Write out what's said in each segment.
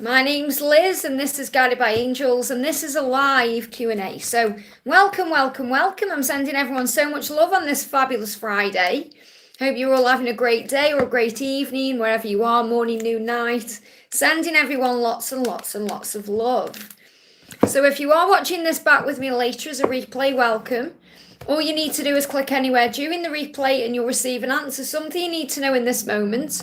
My name's Liz and this is Guided by Angels and this is a live Q&A. So welcome. I'm sending everyone so much love on this fabulous Friday. Hope you're all having a great day or a great evening, wherever you are, morning, noon, night. Sending everyone lots and lots and lots of love. So if you are watching this back with me later as a replay, welcome. All you need to do is click anywhere during the replay and you'll receive an answer, something you need to know in this moment,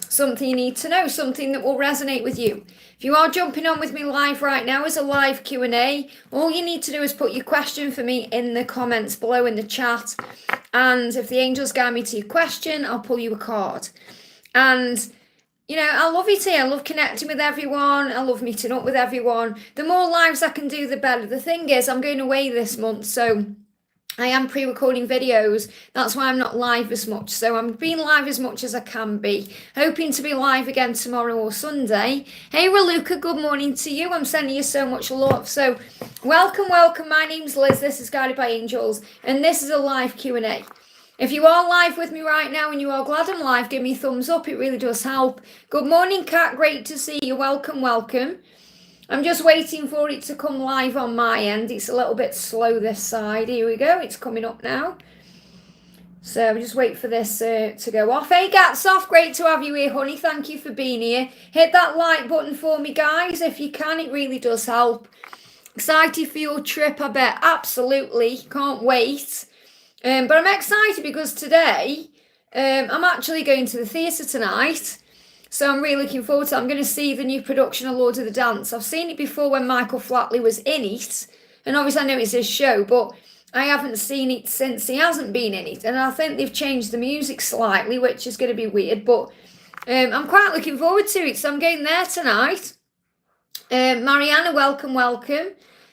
something you need to know, something that will resonate with you. If you are jumping on with me live right now as a live Q&A, all you need to do is put your question for me in the comments below in the chat. And if the angels guide me to your question, I'll pull you a card. And you know, I love it here. I love connecting with everyone. I love meeting up with everyone. The more lives I can do, the better. The thing is, I'm going away this month, so I am pre-recording videos. That's why I'm not live as much. So I'm being live as much as I can be. Hoping to be live again tomorrow or Sunday. Hey, Ruca, good morning to you. I'm sending you so much love. So welcome. My name's Liz. This is Guided by Angels. And this is a live Q&A. If you are live with me right now and you are glad I'm live, give me a thumbs up. It really does help. Good morning, Kat. Great to see you. Welcome. I'm just waiting for it to come live on my end. It's a little bit slow this side. Here we go. It's coming up now. So just wait for this to go off. Hey, Gatof. Great to have you here, honey. Thank you for being here. Hit that like button for me, guys. If you can, it really does help. Excited for your trip, I bet. Absolutely. Can't wait. But I'm excited because today I'm actually going to the theatre tonight. So I'm really looking forward to it. I'm going to see the new production of Lord of the Dance. I've seen it before when Michael Flatley was in it. And obviously I know it's his show, but I haven't seen it since he hasn't been in it. And I think they've changed the music slightly, which is going to be weird. But I'm quite looking forward to it. So I'm going there tonight. Mariana, welcome.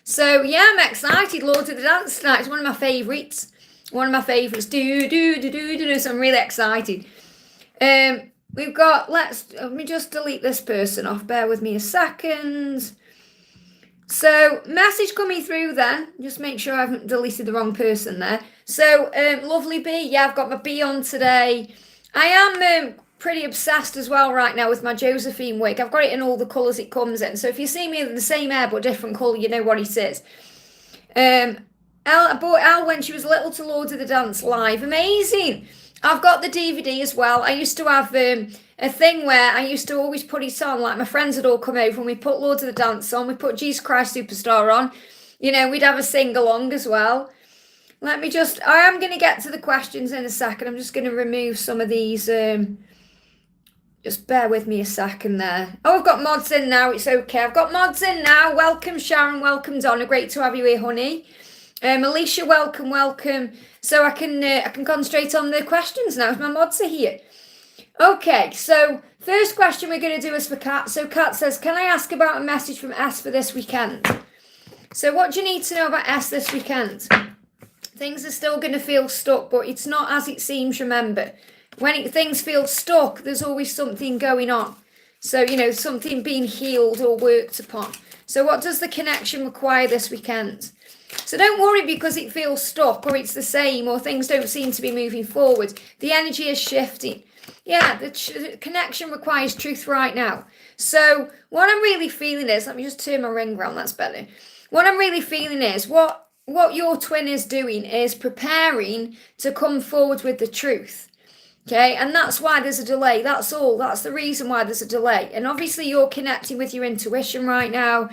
So yeah, I'm excited. Lord of the Dance tonight. It's one of my favourites. One of my favourites. So I'm really excited. We've got, let me just delete this person off. Bear with me a second. So, message coming through then. Just make sure I haven't deleted the wrong person there. So, lovely B. Yeah, I've got my B on today. I am pretty obsessed as well right now with my Josephine wig. I've got it in all the colours it comes in. So, if you see me in the same hair but different colour, you know what it is. I bought Elle when she was little to Lord of the Dance live. Amazing. I've got the DVD as well. I used to have a thing where I used to always put it on. Like my friends would all come over and we put Lord of the Dance on. We put Jesus Christ Superstar on. You know, we'd have a sing-along as well. I am going to get to the questions in a second. I'm just going to remove some of these. Just bear with me a second there. Oh, I've got mods in now. It's okay. I've got mods in now. Welcome, Sharon. Welcome, Donna. Great to have you here, honey. Alicia, welcome. So I can concentrate on the questions now if my mods are here. Okay, so first question we're going to do is for Kat. So Kat says, can I ask about a message from S for this weekend? So what do you need to know about S this weekend? Things are still going to feel stuck, but it's not as it seems, remember. When things feel stuck, there's always something going on. So, you know, something being healed or worked upon. So what does the connection require this weekend? So don't worry because it feels stuck or it's the same or things don't seem to be moving forward. The energy is shifting. Yeah, the connection requires truth right now. So what I'm really feeling is, let me just turn my ring around, that's better. What I'm really feeling is what your twin is doing is preparing to come forward with the truth. Okay, and that's why there's a delay. That's all. That's the reason why there's a delay. And obviously you're connecting with your intuition right now.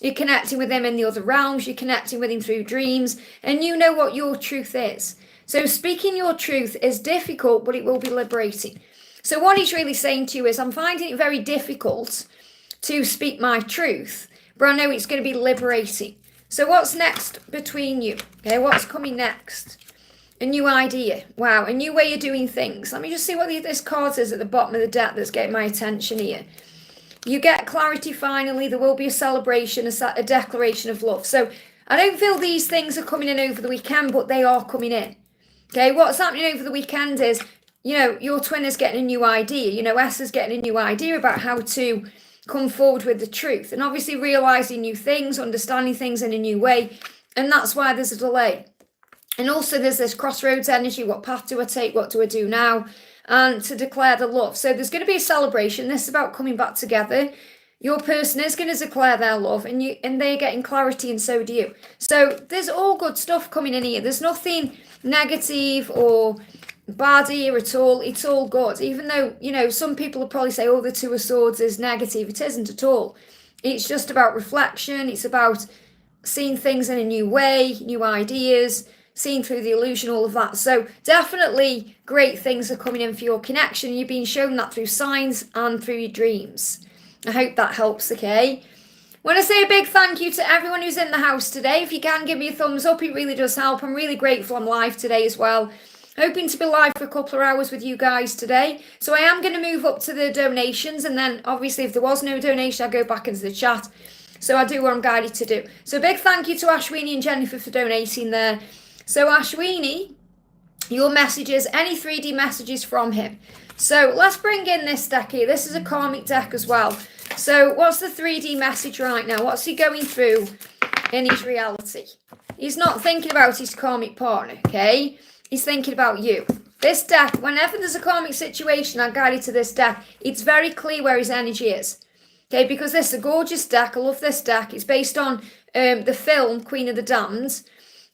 You're connecting with him in the other realms. You're connecting with him through dreams. And you know what your truth is. So speaking your truth is difficult, but it will be liberating. So what he's really saying to you is, I'm finding it very difficult to speak my truth, but I know it's going to be liberating. So what's next between you? Okay, what's coming next? A new idea. Wow, a new way of doing things. Let me just see what this card is at the bottom of the deck that's getting my attention here. You get clarity finally. There will be a celebration, a declaration of love. So I don't feel these things are coming in over the weekend, but they are coming in. Okay, what's happening over the weekend is, you know, your twin is getting a new idea. You know, S is getting a new idea about how to come forward with the truth. And obviously realising new things, understanding things in a new way. And that's why there's a delay. And also there's this crossroads energy. What path do I take? What do I do now? And to declare the love. So there's going to be a celebration. This is about coming back together. Your person is going to declare their love, and they're getting clarity, and so do you. So there's all good stuff coming in here. There's nothing negative or bad here at all. It's all good. Even though, you know, some people will probably say, oh, the Two of Swords is negative. It isn't at all. It's just about reflection. It's about seeing things in a new way, new ideas, seeing through the illusion, all of that. So definitely great things are coming in for your connection. You're being shown that through signs and through your dreams. I hope that helps, okay? I want to say a big thank you to everyone who's in the house today. If you can give me a thumbs up, it really does help. I'm really grateful I'm live today as well. Hoping to be live for a couple of hours with you guys today. So I am going to move up to the donations, and then obviously if there was no donation, I'll go back into the chat. So I do what I'm guided to do. So a big thank you to Asheni and Jennifer for donating there. So Asheni, your messages, any 3D messages from him. So let's bring in this deck here. This is a karmic deck as well. So what's the 3D message right now? What's he going through in his reality? He's not thinking about his karmic partner, okay? He's thinking about you. This deck, whenever there's a karmic situation, I guide you to this deck. It's very clear where his energy is. Okay, because this is a gorgeous deck. I love this deck. It's based on the film Queen of the Damned.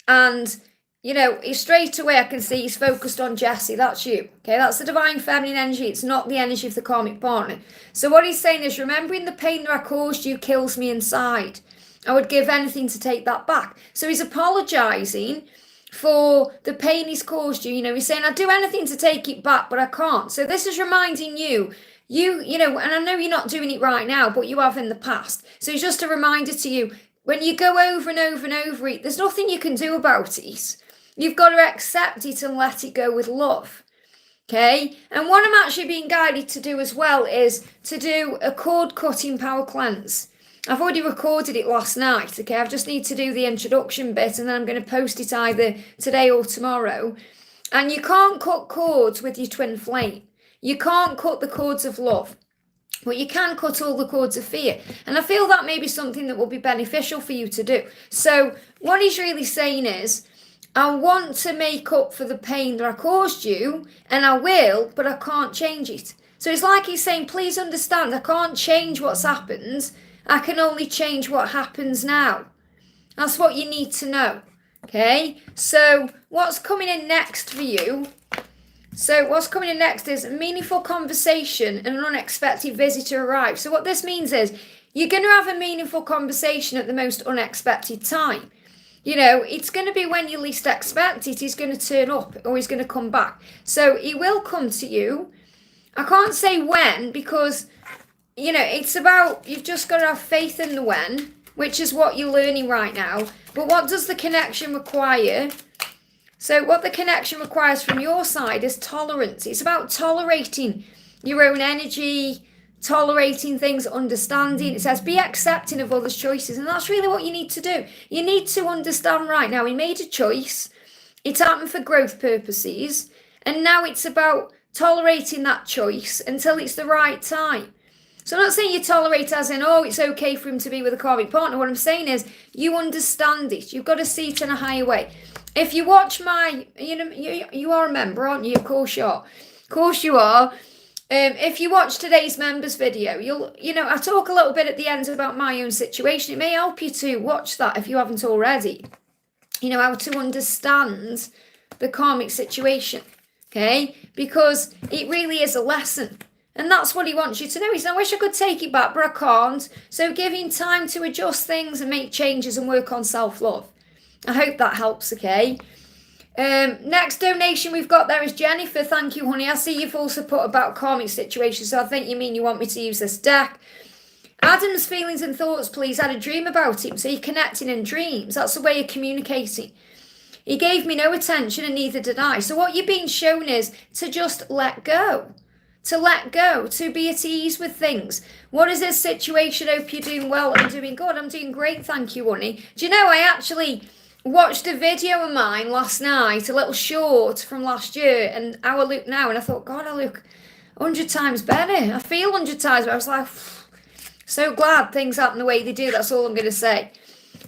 And, you know, straight away I can see he's focused on Jessie. That's you. Okay, that's the divine feminine energy. It's not the energy of the karmic partner. So what he's saying is, remembering the pain that I caused you kills me inside. I would give anything to take that back. So he's apologising for the pain he's caused you. You know, he's saying, I'd do anything to take it back, but I can't. So this is reminding you, you know, and I know you're not doing it right now, but you have in the past. So it's just a reminder to you, when you go over and over and over it, there's nothing you can do about it. You've got to accept it and let it go with love. Okay? And what I'm actually being guided to do as well is to do a cord cutting power cleanse. I've already recorded it last night, okay? I just need to do the introduction bit, and then I'm going to post it either today or tomorrow. And you can't cut cords with your twin flame. You can't cut the cords of love, but you can cut all the cords of fear. And I feel that may be something that will be beneficial for you to do. So what he's really saying is, I want to make up for the pain that I caused you, and I will, but I can't change it. So it's like he's saying, please understand, I can't change what's happened. I can only change what happens now. That's what you need to know. Okay? So what's coming in next for you? So what's coming in next is a meaningful conversation and an unexpected visitor arrives. So what this means is you're going to have a meaningful conversation at the most unexpected time. You know, it's going to be when you least expect it. He's going to turn up, or he's going to come back. So he will come to you. I can't say when, because, you know, it's about, you've just got to have faith in the when, which is what you're learning right now. But what does the connection require? So what the connection requires from your side is tolerance. It's about tolerating your own energy, tolerating things, understanding. It says be accepting of others' choices, and that's really what you need to do. You need to understand right now, he made a choice. It happened for growth purposes, and now it's about tolerating that choice until it's the right time. So I'm not saying you tolerate as in, oh, it's okay for him to be with a karmic partner. What I'm saying is you understand it. You've got to see it in a higher way. If you watch my, you know, you are a member, aren't you? Of course you are. Of course you are. If you watch today's members video, you know, I talk a little bit at the end about my own situation. It may help you to watch that if you haven't already. You know, how to understand the karmic situation, okay? Because it really is a lesson. And that's what he wants you to know. He said, I wish I could take it back, but I can't. So give him time to adjust things and make changes and work on self-love. I hope that helps, okay? Next donation we've got there is Jennifer. Thank you, honey. I see you've also put about karmic situation, so I think you mean you want me to use this deck. Adam's feelings and thoughts, please. I had a dream about him, so you're connecting in dreams. That's the way you're communicating. He gave me no attention and neither did I. So what you're being shown is to just let go. To let go, to be at ease with things. What is this situation? Hope you're doing well. I'm doing good. I'm doing great, thank you, honey. Do you know, I actually watched a video of mine last night, a little short from last year, and how I look now, and I thought, God, I look 100 times better. I feel 100 times better. I was like, so glad things happen the way they do. That's all I'm going to say.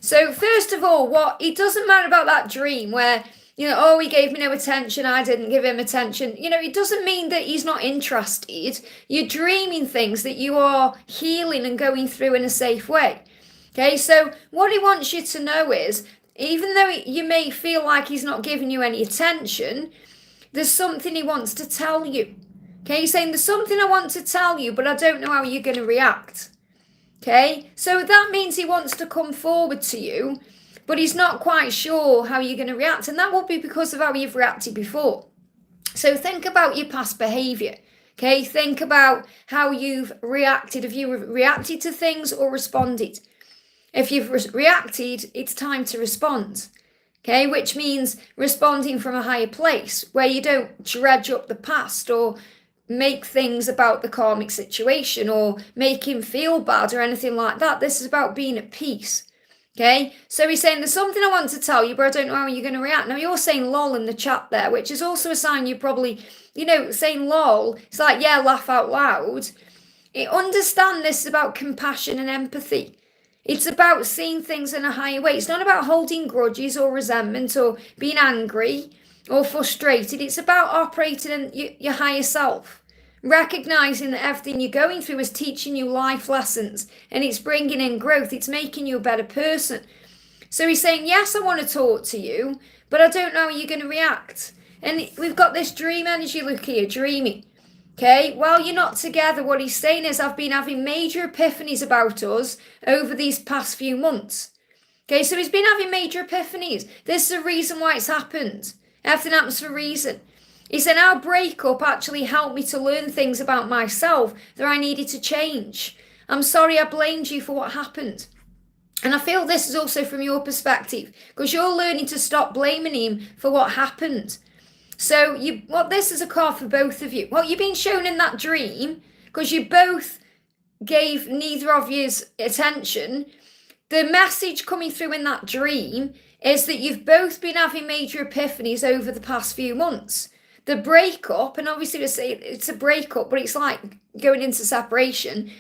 So first of all, it doesn't matter about that dream where You know, oh, he gave me no attention, I didn't give him attention. You know, it doesn't mean that he's not interested. You're dreaming things that you are healing and going through in a safe way. Okay, so what he wants you to know is, even though you may feel like he's not giving you any attention, there's something he wants to tell you. Okay, he's saying there's something I want to tell you, but I don't know how you're going to react. Okay, so that means he wants to come forward to you, but he's not quite sure how you're going to react. And that will be because of how you've reacted before. So think about your past behavior. Okay, think about how you've reacted. Have you reacted to things or responded? If you've reacted, it's time to respond. Okay, which means responding from a higher place where you don't dredge up the past or make things about the karmic situation or make him feel bad or anything like that. This is about being at peace. Okay, so he's saying there's something I want to tell you, but I don't know how you're going to react. Now you're saying lol in the chat there, which is also a sign you probably, you know, saying lol. It's like, yeah, laugh out loud. Understand this is about compassion and empathy. It's about seeing things in a higher way. It's not about holding grudges or resentment or being angry or frustrated. It's about operating in your higher self. Recognizing that everything you're going through is teaching you life lessons and it's bringing in growth. It's making you a better person. So he's saying, yes, I want to talk to you, but I don't know how you're going to react. And we've got this dream energy look here, dreaming. Okay, while you're not together, what he's saying is I've been having major epiphanies about us over these past few months. Okay, so he's been having major epiphanies. This is the reason why it's happened. Everything happens for a reason. He said our breakup actually helped me to learn things about myself that I needed to change. I'm sorry I blamed you for what happened. And I feel this is also from your perspective, because you're learning to stop blaming him for what happened. So this is a card for both of you. What you've been shown in that dream, because you both gave neither of you attention, the message coming through in that dream is that you've both been having major epiphanies over the past few months. The breakup, and obviously it's a breakup, but it's like going into separation.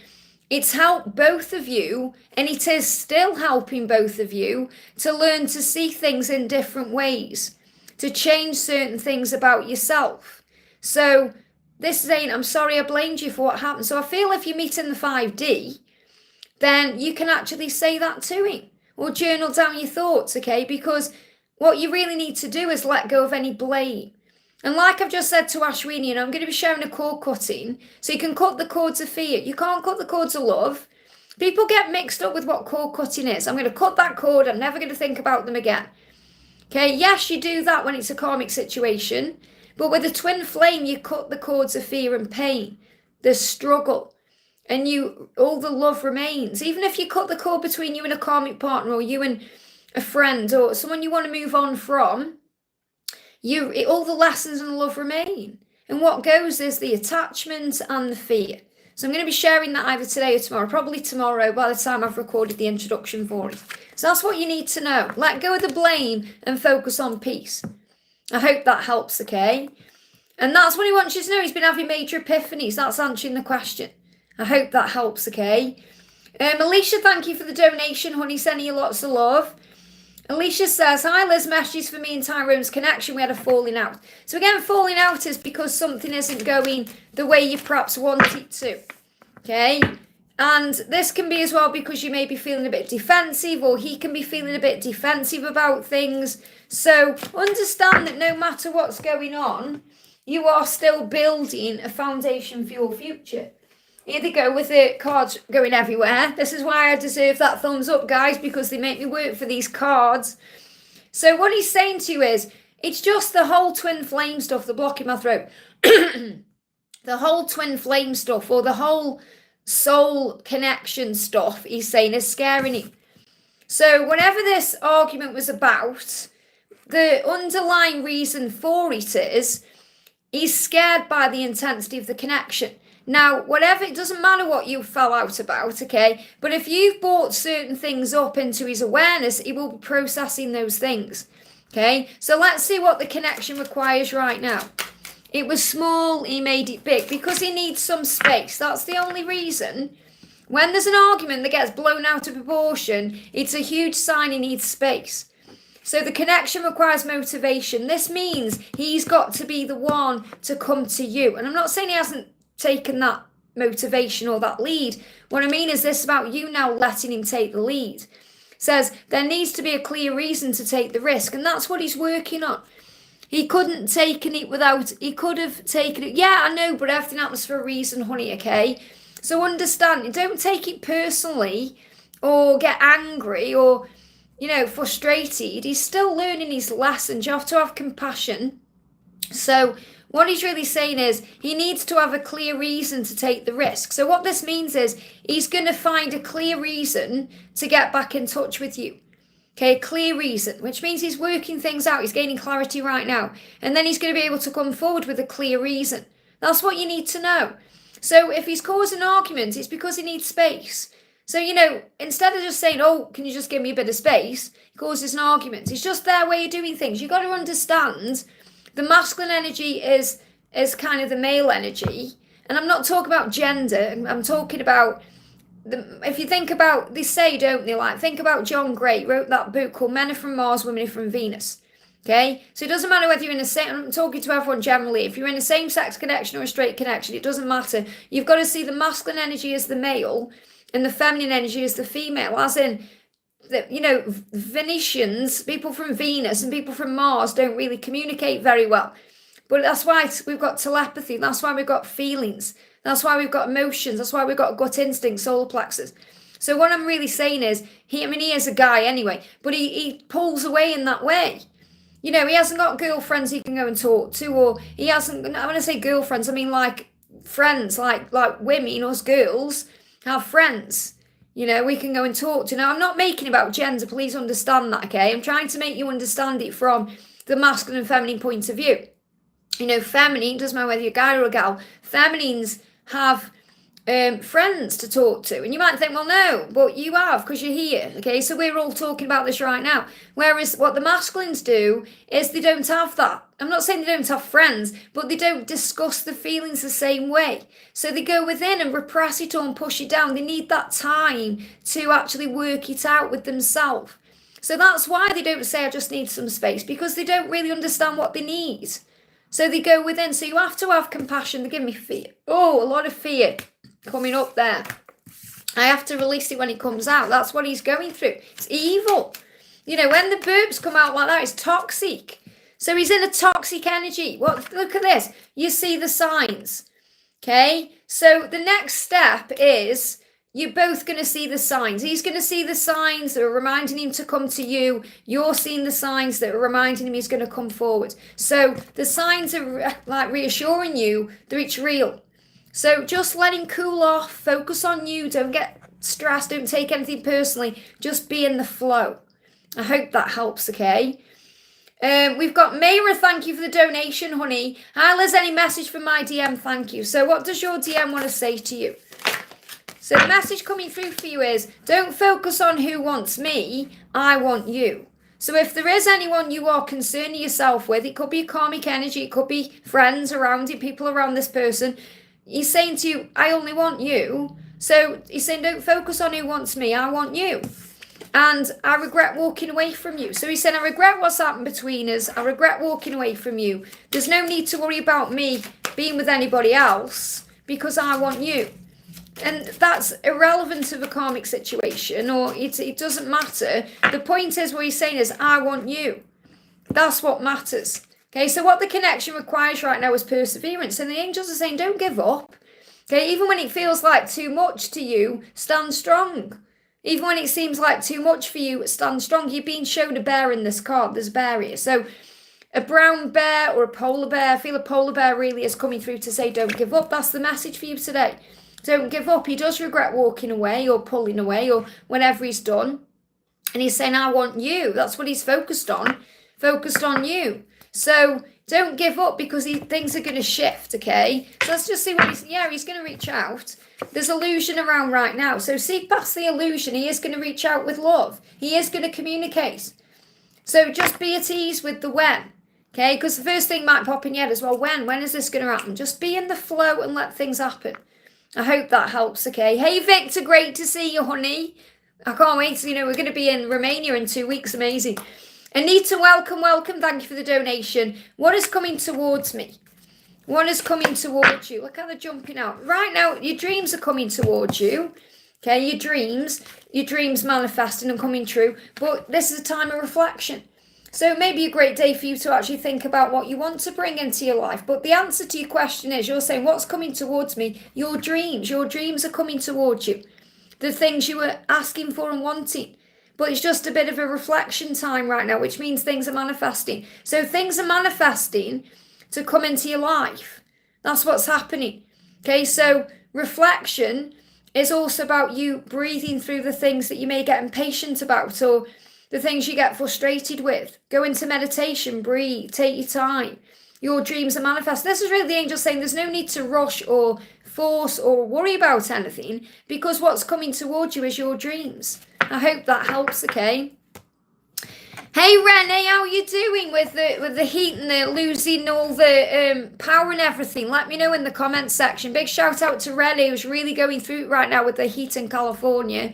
It's helped both of you, and it is still helping both of you to learn to see things in different ways, to change certain things about yourself. So this is saying, I'm sorry I blamed you for what happened. So I feel if you meet in the 5D, then you can actually say that to him or journal down your thoughts, okay? Because what you really need to do is let go of any blame. And like I've just said to Asheni, I'm going to be showing a cord cutting, so you can cut the cords of fear. You can't cut the cords of love. People get mixed up with what cord cutting is. I'm going to cut that cord. I'm never going to think about them again. Okay, yes, you do that when it's a karmic situation, but with a twin flame, you cut the cords of fear and pain, the struggle, and all the love remains. Even if you cut the cord between you and a karmic partner, or you and a friend, or someone you want to move on from, all the lessons and love remain. And what goes is the attachment and the fear. So I'm going to be sharing that either today or tomorrow, probably tomorrow by the time I've recorded the introduction for it. So that's what you need to know. Let go of the blame and focus on peace. I hope that helps, okay? And that's what he wants you to know. He's been having major epiphanies. That's answering the question. I hope that helps, okay? Alicia, thank you for the donation, honey. Sending you lots of love. Alicia says, hi Liz, messages for me and Tyrone's connection. We had a falling out. So again, falling out is because something isn't going the way you perhaps want it to. Okay? And this can be as well because you may be feeling a bit defensive, or he can be feeling a bit defensive about things. So understand that no matter what's going on, you are still building a foundation for your future. Here they go with the cards going everywhere. This is why I deserve that thumbs up, guys, because they make me work for these cards. So what he's saying to you is, it's just the whole twin flame stuff, the block in my throat. The whole twin flame stuff, or the whole soul connection stuff, he's saying, is scaring him. So whatever this argument was about, the underlying reason for it is, he's scared by the intensity of the connection. Now, whatever, it doesn't matter what you fell out about, okay? But if you've brought certain things up into his awareness, he will be processing those things, okay? So let's see what the connection requires right now. It was small, he made it big, because he needs some space. That's the only reason. When there's an argument that gets blown out of proportion, it's a huge sign he needs space. So the connection requires motivation. This means he's got to be the one to come to you. And I'm not saying he hasn't taken that motivation or that lead. What I mean is this about you now letting him take the lead. Says there needs to be a clear reason to take the risk, and that's what he's working on. He couldn't taken it without, he could have taken it. Yeah, I know, but everything happens for a reason, honey, okay? So understand, don't take it personally or get angry or, frustrated. He's still learning his lessons. You have to have compassion. So what he's really saying is he needs to have a clear reason to take the risk. So what this means is he's going to find a clear reason to get back in touch with you. Okay, a clear reason, which means he's working things out. He's gaining clarity right now. And then he's going to be able to come forward with a clear reason. That's what you need to know. So if he's causing arguments, it's because he needs space. So, instead of just saying, oh, can you just give me a bit of space? He causes an argument. It's just their way of doing things. You've got to understand the masculine energy is kind of the male energy. And I'm not talking about gender. I'm talking about, if you think about, they say, don't they, think about John Gray, wrote that book called Men Are From Mars, Women Are From Venus. Okay? So it doesn't matter whether you're in I'm talking to everyone generally. If you're in a same-sex connection or a straight connection, it doesn't matter. You've got to see the masculine energy as the male and the feminine energy as the female, as in, Venetians, people from Venus and people from Mars don't really communicate very well. But that's why we've got telepathy. That's why we've got feelings. That's why we've got emotions. That's why we've got gut instinct, solar plexus. So what I'm really saying is, he is a guy anyway, but he pulls away in that way. He hasn't got girlfriends he can go and talk to, or he hasn't, when I say girlfriends, I mean like friends, like women, us girls have friends. We can go and talk to. Now, I'm not making about gender, please understand that, okay? I'm trying to make you understand it from the masculine and feminine point of view. Feminine, doesn't matter whether you're a guy or a gal, feminines have friends to talk to. And you might think, well, no, but you have, because you're here, okay? So we're all talking about this right now. Whereas what the masculines do is they don't have that. I'm not saying they don't have friends, but they don't discuss the feelings the same way. So they go within and repress it or push it down. They need that time to actually work it out with themselves. So that's why they don't say, I just need some space, because they don't really understand what they need. So they go within. So you have to have compassion. They give me fear. Oh, a lot of fear coming up there. I have to release it when it comes out. That's what he's going through. It's evil. When the burps come out like that, it's toxic. So he's in a toxic energy. Look at this. You see the signs. Okay? So the next step is you're both going to see the signs. He's going to see the signs that are reminding him to come to you. You're seeing the signs that are reminding him he's going to come forward. So the signs are like reassuring you that it's real. So just let him cool off. Focus on you. Don't get stressed. Don't take anything personally. Just be in the flow. I hope that helps, okay? We've got Mayra, thank you for the donation, honey. Hi, Liz, any message from my DM? Thank you. So what does your DM want to say to you? So the message coming through for you is, don't focus on who wants me, I want you. So if there is anyone you are concerning yourself with, it could be a karmic energy, it could be friends around you, people around this person, he's saying to you, I only want you. So he's saying, don't focus on who wants me, I want you. And I regret walking away from you. So he said, I regret what's happened between us. I regret walking away from you. There's no need to worry about me being with anybody else because I want you. And that's irrelevant to the karmic situation, or it doesn't matter. The point is, what he's saying is, I want you. That's what matters. Okay, so what the connection requires right now is perseverance. And the angels are saying, don't give up. Okay, even when it feels like too much to you, stand strong. Even when it seems like too much for you, stand strong. You're being shown a bear in this card. There's a bear here. So a brown bear or a polar bear. I feel a polar bear really is coming through to say don't give up. That's the message for you today. Don't give up. He does regret walking away or pulling away or whenever he's done. And he's saying, I want you. That's what he's focused on. Focused on you. So don't give up because things are going to shift, okay? So let's just see what he's going to reach out. There's illusion around right now. So see past the illusion. He is going to reach out with love. He is going to communicate. So just be at ease with the when, okay? Because the first thing might pop in your head as well, when is this going to happen? Just be in the flow and let things happen. I hope that helps, okay? Hey, Victor, great to see you, honey. I can't wait. We're going to be in Romania in 2 weeks. Amazing. Anita, welcome. Thank you for the donation. What is coming towards me? What is coming towards you? Look how they're jumping out. Right now, your dreams are coming towards you. Okay, your dreams manifesting and coming true. But this is a time of reflection. So it may be a great day for you to actually think about what you want to bring into your life. But the answer to your question is, you're saying, what's coming towards me? Your dreams. Your dreams are coming towards you. The things you were asking for and wanting. But it's just a bit of a reflection time right now, which means things are manifesting. So things are manifesting to come into your life. That's what's happening. Okay, so reflection is also about you breathing through the things that you may get impatient about, or the things you get frustrated with. Go into meditation, breathe, take your time. Your dreams are manifest. This is really the angel saying there's no need to rush or force or worry about anything, because what's coming towards you is your dreams. I hope that helps, okay? Hey Renee, how are you doing with the heat and the losing all the power and everything? Let me know in the comments section. Big shout out to Renee, who's really going through it right now with the heat in California.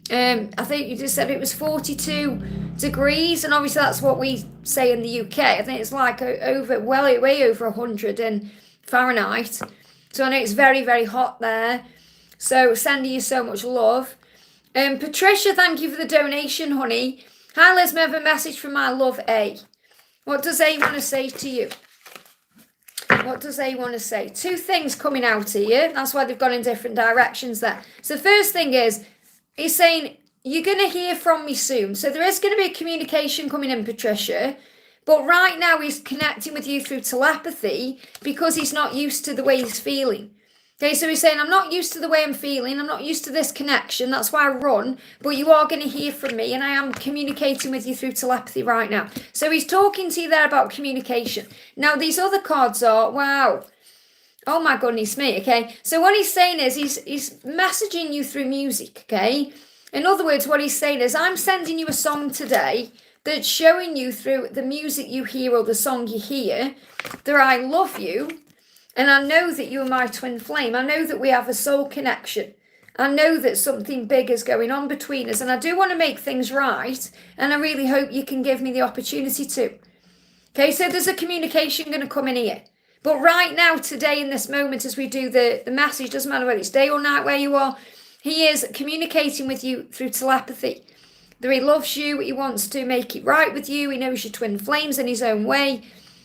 I think you just said it was 42 degrees, and obviously that's what we say in the UK. I think it's like way over 100 in Fahrenheit. So I know it's very, very hot there. So sending you so much love. Patricia, thank you for the donation, honey. Hi, Liz, may I have a message from my love, A. What does A want to say to you? What does A want to say? Two things coming out here. That's why they've gone in different directions there. So the first thing is, he's saying, you're going to hear from me soon. So there is going to be a communication coming in, Patricia. But right now he's connecting with you through telepathy because he's not used to the way he's feeling. Okay, so he's saying, I'm not used to the way I'm feeling. I'm not used to this connection. That's why I run. But you are going to hear from me. And I am communicating with you through telepathy right now. So he's talking to you there about communication. Now, these other cards are, wow. Oh, my goodness me, okay? So what he's saying is he's messaging you through music, okay? In other words, what he's saying is, I'm sending you a song today that's showing you through the music you hear or the song you hear that I love you. And I know that you are my twin flame. I know that we have a soul connection. I know that something big is going on between us. And I do want to make things right. And I really hope you can give me the opportunity to. Okay, so there's a communication going to come in here. But right now, today, in this moment, as we do the message, doesn't matter whether it's day or night where you are, he is communicating with you through telepathy. That he loves you. He wants to make it right with you. He knows your twin flames in his own way.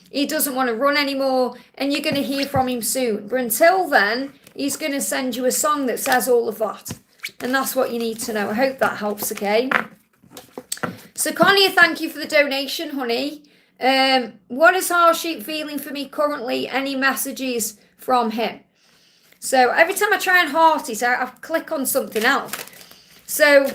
He doesn't want to run anymore, and you're going to hear from him soon. But until then, he's going to send you a song that says all of that. And that's what you need to know. I hope that helps, okay? So, Connie, thank you for the donation, honey. What is Heartsheep feeling for me currently? Any messages from him? So, every time I try and heart it, I click on something else. So,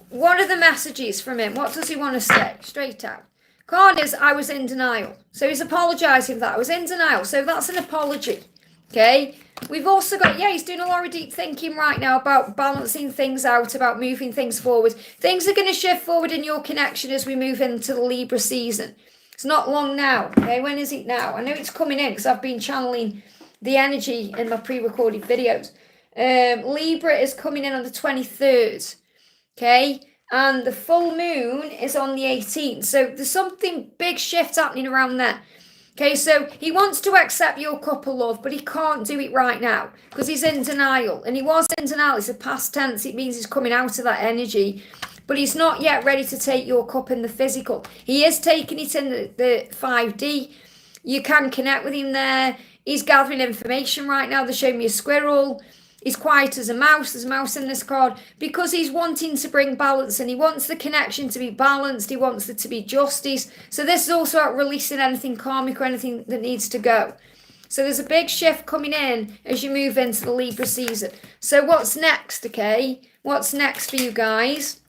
what are the messages from him? What does he want to say? Straight out. Card is, I was in denial. So he's apologising for that. I was in denial. So that's an apology. Okay. We've also got, he's doing a lot of deep thinking right now about balancing things out, about moving things forward. Things are going to shift forward in your connection as we move into the Libra season. It's not long now. Okay. When is it now? I know it's coming in because I've been channeling the energy in my pre-recorded videos. Libra is coming in on the 23rd. Okay. And the full moon is on the 18th. So there's something big shift happening around there. Okay, so he wants to accept your couple love, but he can't do it right now because he's in denial. And he was in denial. It's a past tense. It means he's coming out of that energy. But he's not yet ready to take your cup in the physical. He is taking it in the 5D. You can connect with him there. He's gathering information right now. They're showing me a squirrel. He's quiet as a mouse. There's a mouse in this card because he's wanting to bring balance and he wants the connection to be balanced. He wants it to be justice. So this is also about releasing anything karmic or anything that needs to go. So there's a big shift coming in as you move into the Libra season. So what's next, okay? What's next for you guys?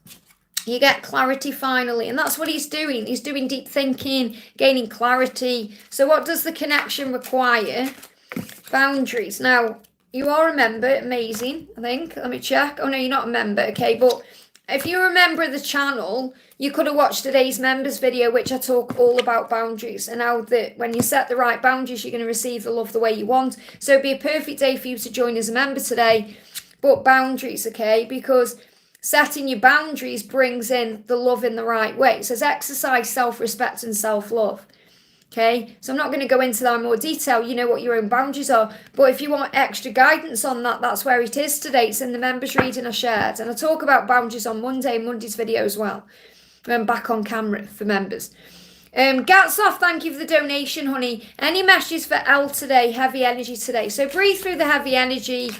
You get clarity finally. And that's what he's doing. He's doing deep thinking, gaining clarity. So what does the connection require? Boundaries. Now, you are a member, amazing, I think. Let me check. Oh, no, you're not a member, okay. But if you're a member of the channel, you could have watched today's members video, which I talk all about boundaries and how that when you set the right boundaries, you're going to receive the love the way you want. So it'd be a perfect day for you to join as a member today. But boundaries, okay, because setting your boundaries brings in the love in the right way. It says exercise self-respect and self-love. Okay, so I'm not going to go into that in more detail. You know what your own boundaries are. But if you want extra guidance on that, that's where it is today. It's in the members reading I shared. And I talk about boundaries on Monday's video as well. I'm back on camera for members. Gatof, thank you for the donation, honey. Any messages for L today? Heavy energy today. So breathe through the heavy energy.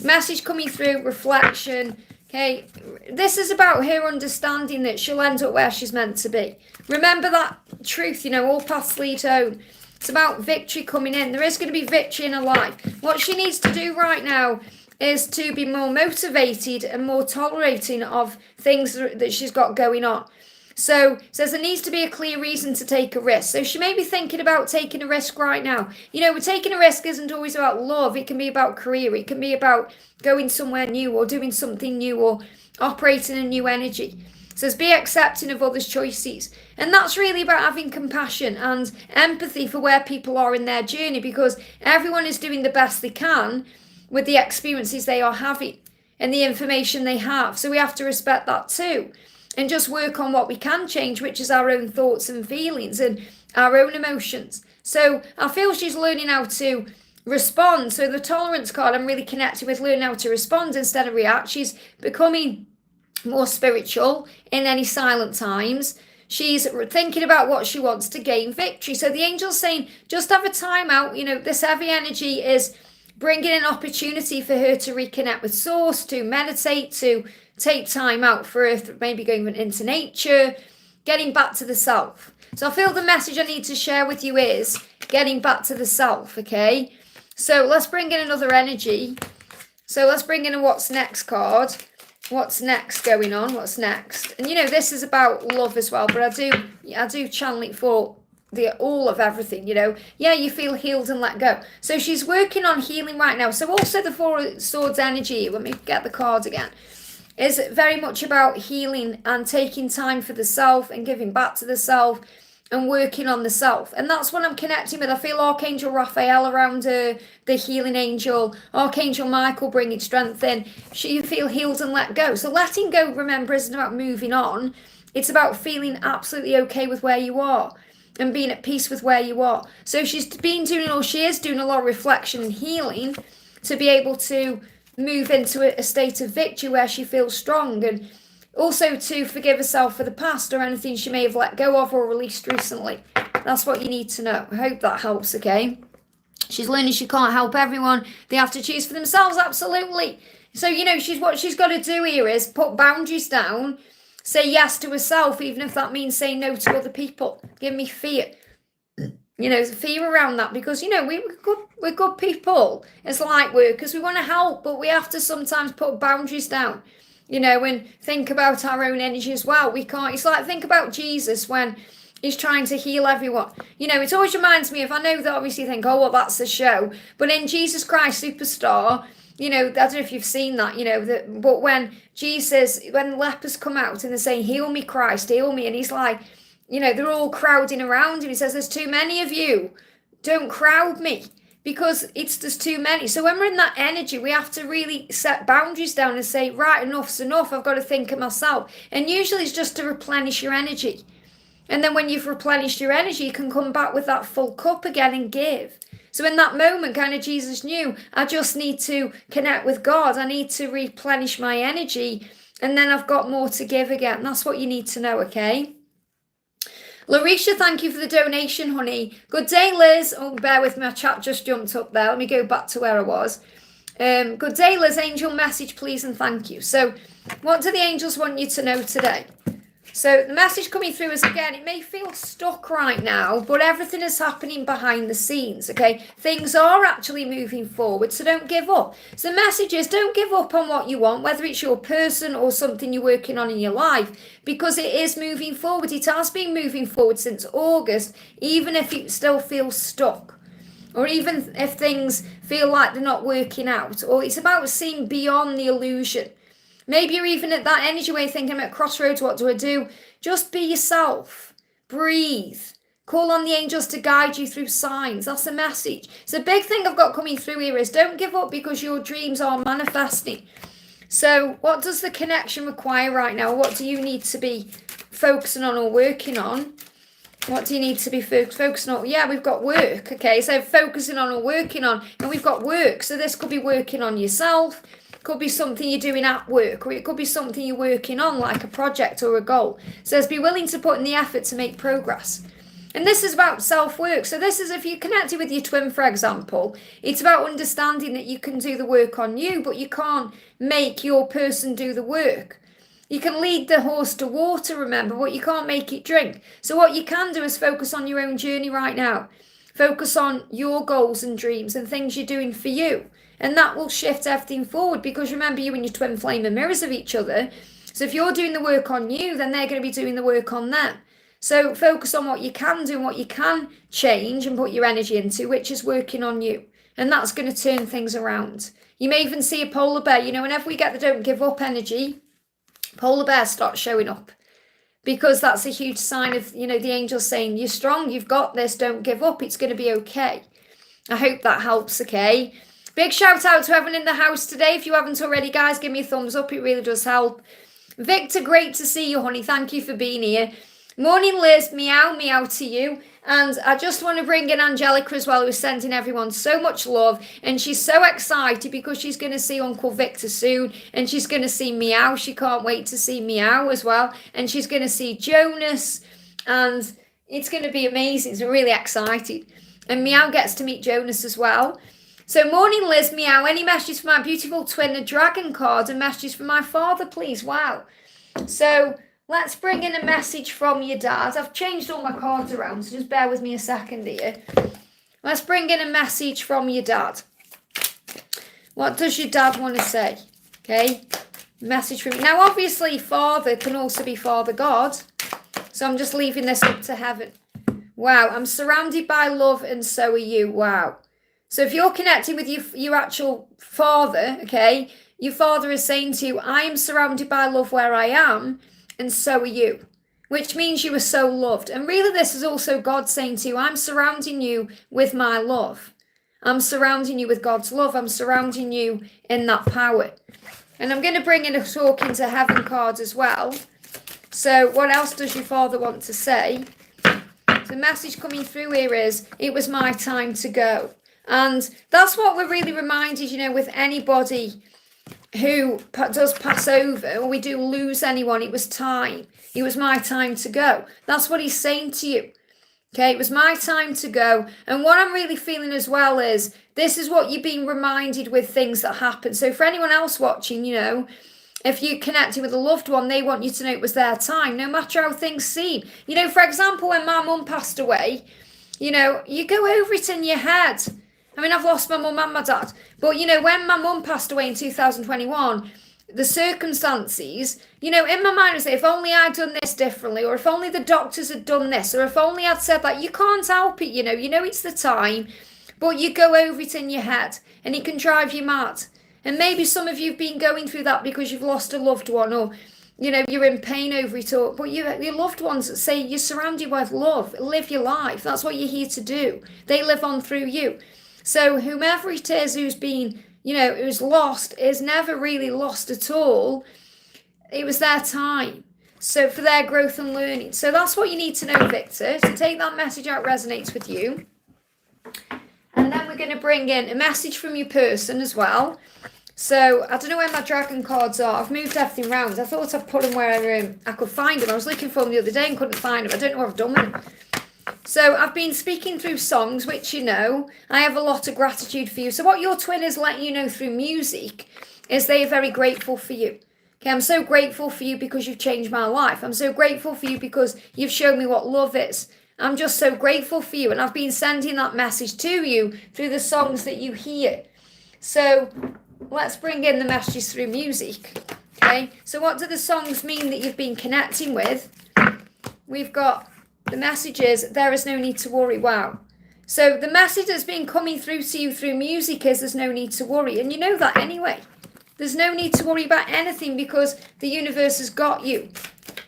Message coming through, reflection. Okay, this is about her understanding that she'll end up where she's meant to be. Remember that truth, you know, all paths lead home. It's about victory coming in. There is going to be victory in her life. What she needs to do right now is to be more motivated and more tolerating of things that she's got going on. So it says there needs to be a clear reason to take a risk. So she may be thinking about taking a risk right now. You know, taking a risk isn't always about love. It can be about career. It can be about going somewhere new or doing something new or operating a new energy. It says be accepting of others' choices. And that's really about having compassion and empathy for where people are in their journey, because everyone is doing the best they can with the experiences they are having and the information they have. So we have to respect that too. And just work on what we can change, which is our own thoughts and feelings and our own emotions. So I feel she's learning how to respond. So the tolerance card, I'm really connected with learning how to respond instead of react. She's becoming more spiritual in any silent times. She's thinking about what she wants to gain victory. So the angel's saying, just have a time out. You know, this heavy energy is bringing an opportunity for her to reconnect with source, to meditate, to take time out for her, maybe going into nature, getting back to the self. So I feel the message I need to share with you is getting back to the self, okay? So let's bring in another energy. So let's bring in a what's next card. What's next going on? What's next? And you know, this is about love as well, but I do channel it for the all of everything, you know. Yeah, you feel healed and let go. So she's working on healing right now. So also the Four of Swords energy, let me get the card again, is very much about healing and taking time for the self and giving back to the self and working on the self. And that's what I'm connecting with. I feel Archangel Raphael around her, the healing angel, Archangel Michael bringing strength in. You feel healed and let go. So letting go, remember, isn't about moving on. It's about feeling absolutely okay with where you are and being at peace with where you are. So she is doing a lot of reflection and healing to be able to move into a state of victory where she feels strong, and also to forgive herself for the past or anything she may have let go of or released recently. That's what you need to know. I hope that helps, okay? She's learning she can't help everyone. They have to choose for themselves, absolutely. So, you know, what she's got to do here is put boundaries down, say yes to herself, even if that means saying no to other people. Give me fear. You know, there's fear around that because, you know, we're good people as light workers. We want to help, but we have to sometimes put boundaries down, you know, and think about our own energy as well. We can't, it's like, think about Jesus when he's trying to heal everyone. You know, it always reminds me of, I know that obviously you think, oh, well, that's the show. But in Jesus Christ Superstar, you know, I don't know if you've seen that, you know, but when lepers come out and they're saying, heal me, Christ, heal me. And he's like, you know, they're all crowding around him. He says, there's too many of you. Don't crowd me, because there's too many. So when we're in that energy, we have to really set boundaries down and say, right, enough's enough. I've got to think of myself. And usually it's just to replenish your energy. And then when you've replenished your energy, you can come back with that full cup again and give. So in that moment, kind of Jesus knew, I just need to connect with God. I need to replenish my energy. And then I've got more to give again. That's what you need to know, okay? Larisha, thank you for the donation, honey. Good day, Liz. Oh, bear with me. My chat just jumped up there. Let me go back to where I was. Good day, Liz. Angel message, please, and thank you. So what do the angels want you to know today? So the message coming through is, again, it may feel stuck right now, but everything is happening behind the scenes, okay? Things are actually moving forward, so don't give up. So the message is, don't give up on what you want, whether it's your person or something you're working on in your life, because it is moving forward. It has been moving forward since August, even if it still feels stuck, or even if things feel like they're not working out, or it's about seeing beyond the illusion. Maybe you're even at that energy where you're thinking, I'm at crossroads, what do I do? Just be yourself. Breathe. Call on the angels to guide you through signs. That's the message. So the big thing I've got coming through here is don't give up because your dreams are manifesting. So what does the connection require right now? What do you need to be focusing on or working on? What do you need to be focusing on? Yeah, we've got work. Okay, so focusing on or working on, and we've got work. So this could be working on yourself. Could be something you're doing at work, or it could be something you're working on, like a project or a goal. So be willing to put in the effort to make progress. And this is about self-work. So this is if you're connected with your twin, for example, it's about understanding that you can do the work on you, but you can't make your person do the work. You can lead the horse to water, remember, but you can't make it drink. So what you can do is focus on your own journey right now. Focus on your goals and dreams and things you're doing for you. And that will shift everything forward, because remember, you and your twin flame are mirrors of each other. So if you're doing the work on you, then they're going to be doing the work on them. So focus on what you can do and what you can change and put your energy into, which is working on you. And that's going to turn things around. You may even see a polar bear. You know, whenever we get the don't give up energy, polar bears start showing up, because that's a huge sign of, you know, the angels saying, you're strong, you've got this, don't give up, it's going to be okay. I hope that helps, okay? Big shout out to everyone in the house today. If you haven't already, guys, give me a thumbs up. It really does help. Victor, great to see you, honey. Thank you for being here. Morning, Liz. Meow, meow to you. And I just want to bring in Angelica as well, who's sending everyone so much love. And she's so excited because she's going to see Uncle Victor soon. And she's going to see Meow. She can't wait to see Meow as well. And she's going to see Jonas. And it's going to be amazing. So really excited. And Meow gets to meet Jonas as well. So morning, Liz. Meow. Any messages for my beautiful twin, a dragon card, and messages for my father, please? Wow. So let's bring in a message from your dad. I've changed all my cards around, so just bear with me a second here. Let's bring in a message from your dad. What does your dad want to say? Okay, message from... Now, obviously, Father can also be Father God, so I'm just leaving this up to heaven. Wow, I'm surrounded by love, and so are you. Wow. So if you're connecting with your actual father, okay, your father is saying to you, I am surrounded by love where I am, and so are you, which means you are so loved. And really, this is also God saying to you, I'm surrounding you with my love. I'm surrounding you with God's love. I'm surrounding you in that power. And I'm going to bring in a talking to heaven card as well. So what else does your father want to say? The message coming through here is, it was my time to go. And that's what we're really reminded, you know, with anybody who does pass over, or we do lose anyone, it was time. It was my time to go. That's what he's saying to you. Okay, it was my time to go. And what I'm really feeling as well is, this is what you're being reminded with things that happen. So for anyone else watching, you know, if you're connecting with a loved one, they want you to know it was their time, no matter how things seem. You know, for example, when my mum passed away, you know, you go over it in your head. I mean, I've lost my mum and my dad. But, you know, when my mum passed away in 2021, the circumstances, you know, in my mind was, if only I'd done this differently, or if only the doctors had done this, or if only I'd said that. You can't help it, you know it's the time, but you go over it in your head, and it can drive you mad. And maybe some of you have been going through that because you've lost a loved one, or, you know, you're in pain over it, or, but your loved ones that say you're surrounded by love, live your life. That's what you're here to do. They live on through you. So whomever it is who's been, you know, who's lost, is never really lost at all. It was their time. So for their growth and learning. So that's what you need to know, Victor. So take that message out, resonates with you. And then we're going to bring in a message from your person as well. So I don't know where my dragon cards are. I've moved everything around. I thought I'd put them where I could find them. I was looking for them the other day and couldn't find them. I don't know what I've done with them. So I've been speaking through songs, which, you know, I have a lot of gratitude for you. So what your twin is letting you know through music is they are very grateful for you. Okay, I'm so grateful for you because you've changed my life. I'm so grateful for you because you've shown me what love is. I'm just so grateful for you. And I've been sending that message to you through the songs that you hear. So let's bring in the messages through music. Okay, so what do the songs mean that you've been connecting with? We've got... the message is, there is no need to worry. Wow. So the message that's been coming through to you through music is, there's no need to worry. And you know that anyway. There's no need to worry about anything because the universe has got you.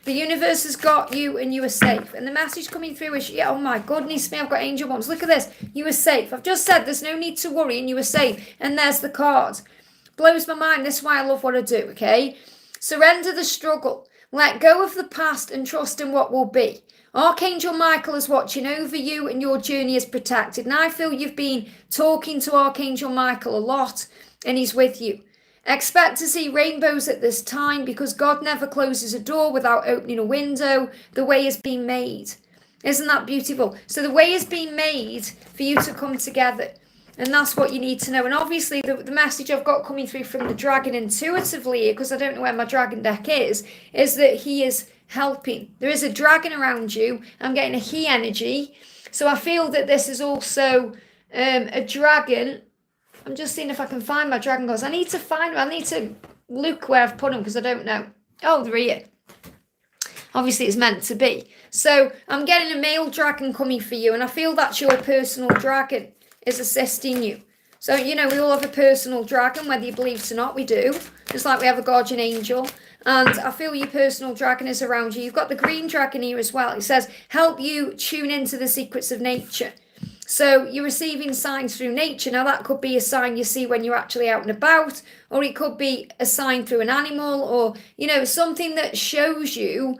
The universe has got you and you are safe. And the message coming through is, yeah, oh my goodness me, I've got angel bombs. Look at this. You are safe. I've just said there's no need to worry and you are safe. And there's the card. Blows my mind. This is why I love what I do, okay? Surrender the struggle. Let go of the past and trust in what will be. Archangel Michael is watching over you and your journey is protected. And I feel you've been talking to Archangel Michael a lot and he's with you. Expect to see rainbows at this time because God never closes a door without opening a window. The way is being made. Isn't that beautiful? So the way is being made for you to come together. And that's what you need to know. And obviously the message I've got coming through from the dragon intuitively, because I don't know where my dragon deck is that he is helping. There is a dragon around you. I'm getting a he energy. So I feel that this is also a dragon. I'm just seeing if I can find my dragon cards. I need to find them. I need to look where I've put them because I don't know. Oh, they're here. Obviously, it's meant to be. So I'm getting a male dragon coming for you. And I feel that's your personal dragon is assisting you. So, you know, we all have a personal dragon, whether you believe it or not, we do. Just like we have a guardian angel. And I feel your personal dragon is around you. You've got the green dragon here as well. It says, help you tune into the secrets of nature. So you're receiving signs through nature. Now that could be a sign you see when you're actually out and about, or it could be a sign through an animal, or, you know, something that shows you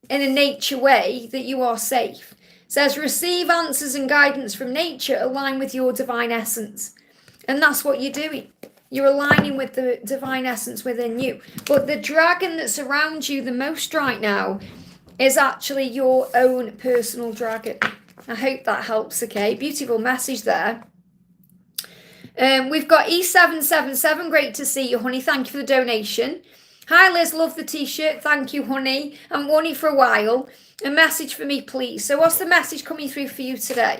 in a nature way that you are safe. It says, receive answers and guidance from nature, align with your divine essence. And that's what you're doing. You're aligning with the divine essence within you. But the dragon that's around you the most right now is actually your own personal dragon. I hope that helps, okay? Beautiful message there. We've got E777. Great to see you, honey. Thank you for the donation. Hi, Liz. Love the t-shirt. Thank you, honey. I haven't worn it for a while. A message for me, please. So what's the message coming through for you today?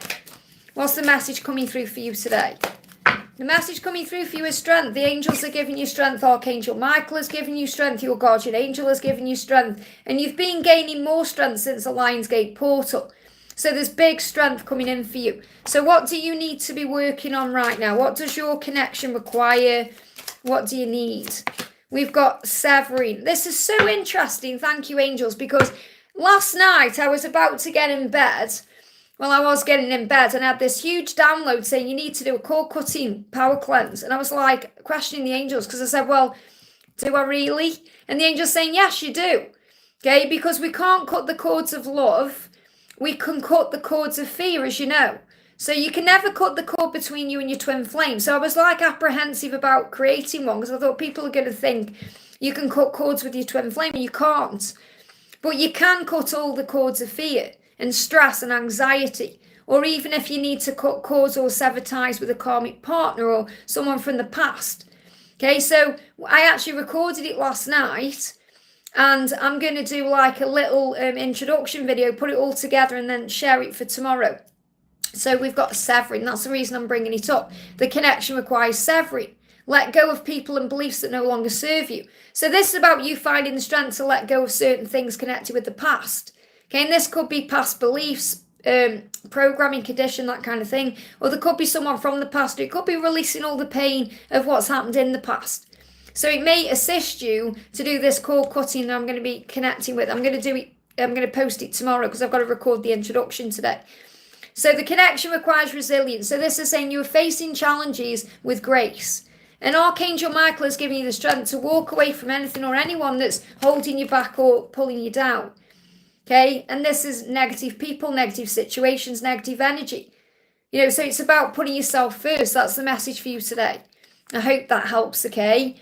What's the message coming through for you today? The message coming through for you is strength. The angels are giving you strength. Archangel Michael is giving you strength. Your guardian angel is giving you strength. And you've been gaining more strength since the Lionsgate portal. So there's big strength coming in for you. So what do you need to be working on right now? What does your connection require? What do you need? We've got severing. This is so interesting. Thank you, angels, because last night I was about to get in bed. Well, I was getting in bed and I had this huge download saying you need to do a cord cutting power cleanse. And I was like questioning the angels because I said, well, do I really? And the angels saying, yes, you do. Okay, because we can't cut the cords of love. We can cut the cords of fear, as you know. So you can never cut the cord between you and your twin flame. So I was like apprehensive about creating one because I thought people are going to think you can cut cords with your twin flame and you can't. But you can cut all the cords of fear and stress and anxiety. Or even if you need to cut cords or sever ties with a karmic partner or someone from the past. Okay, so I actually recorded it last night. And I'm going to do like a little introduction video, put it all together and then share it for tomorrow. So we've got severing. That's the reason I'm bringing it up. The connection requires severing. Let go of people and beliefs that no longer serve you. So this is about you finding the strength to let go of certain things connected with the past. Okay, and this could be past beliefs, programming, condition, that kind of thing. Or there could be someone from the past. Or it could be releasing all the pain of what's happened in the past. So it may assist you to do this cord cutting that I'm going to be connecting with. I'm going to post it tomorrow because I've got to record the introduction today. So the connection requires resilience. So this is saying you're facing challenges with grace. And Archangel Michael is giving you the strength to walk away from anything or anyone that's holding you back or pulling you down. Okay? And this is negative people, negative situations, negative energy. You know, so it's about putting yourself first. That's the message for you today. I hope that helps, okay?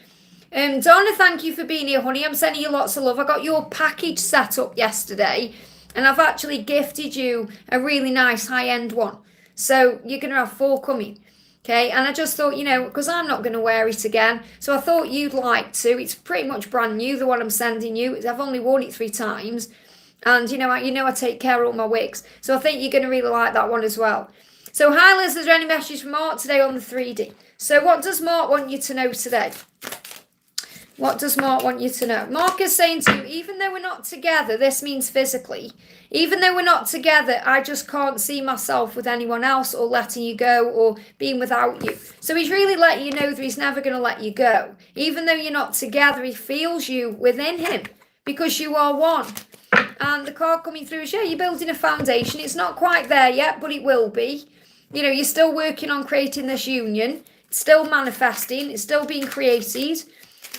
Donna, thank you for being here, honey. I'm sending you lots of love. I got your package set up yesterday and I've actually gifted you a really nice high-end one. So you're going to have 4 coming. Okay, and I just thought, you know, because I'm not going to wear it again. So I thought you'd like to. It's pretty much brand new, the one I'm sending you. I've only worn it 3 times. And, you know, I take care of all my wigs. So I think you're going to really like that one as well. So hi, Liz. Is there any messages from Mark today on the 3D? So what does Mark want you to know today? What does Mark want you to know? Mark is saying to you, even though we're not together, this means physically, even though we're not together, I just can't see myself with anyone else or letting you go or being without you. So he's really letting you know that he's never going to let you go. Even though you're not together, he feels you within him because you are one. And the card coming through is, yeah, you're building a foundation. It's not quite there yet, but it will be. You know, you're still working on creating this union still manifesting. It's still being created.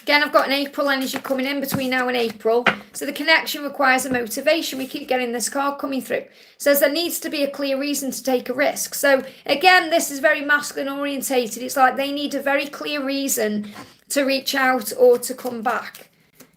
Again, I've got an April energy coming in between now and April. So the connection requires a motivation. We keep getting this card coming through. It says there needs to be a clear reason to take a risk. So again, this is very masculine orientated. It's like they need a very clear reason to reach out or to come back.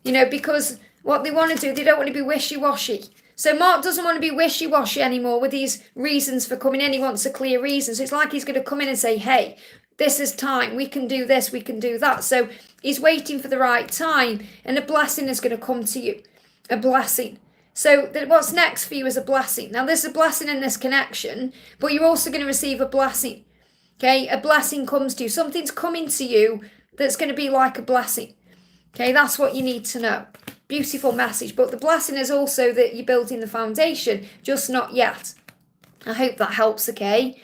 You know, because what they want to do, they don't want to be wishy-washy. So Mark doesn't want to be wishy-washy anymore with these reasons for coming in. He wants a clear reason. So it's like he's going to come in and say, hey, this is time. We can do this. We can do that. So he's waiting for the right time, and a blessing is going to come to you. A blessing. So what's next for you is a blessing. Now, there's a blessing in this connection, but you're also going to receive a blessing. Okay? A blessing comes to you. Something's coming to you that's going to be like a blessing. Okay? That's what you need to know. Beautiful message. But the blessing is also that you're building the foundation, just not yet. I hope that helps, okay?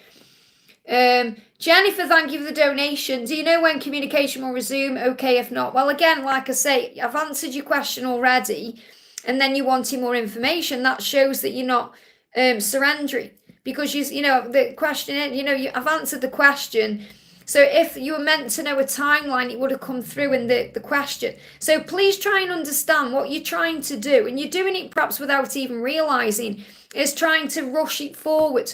Jennifer, thank you for the donation. Do you know when communication will resume? Okay, if not. Well, again, like I say, I've answered your question already, and then you're wanting more information. That shows that you're not surrendering, because you know the question. I've answered the question. So if you were meant to know a timeline, it would have come through in the question. So please try and understand what you're trying to do, and you're doing it perhaps without even realizing. Is trying to rush it forward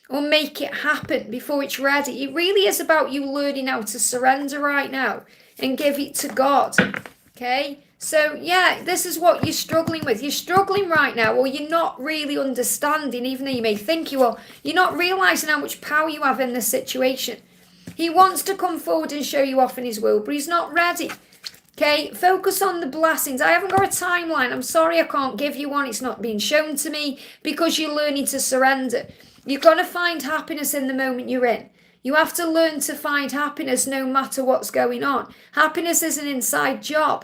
or make it happen before it's ready. It really is about you learning how to surrender right now and give it to God. Okay? So, yeah, this is what you're struggling with. You're struggling right now, or you're not really understanding, even though you may think you are. You're not realizing how much power you have in this situation. He wants to come forward and show you off in his will, but he's not ready. Okay? Focus on the blessings. I haven't got a timeline. I'm sorry I can't give you one. It's not being shown to me because you're learning to surrender. You've got to find happiness in the moment you're in. You have to learn to find happiness no matter what's going on. Happiness is an inside job.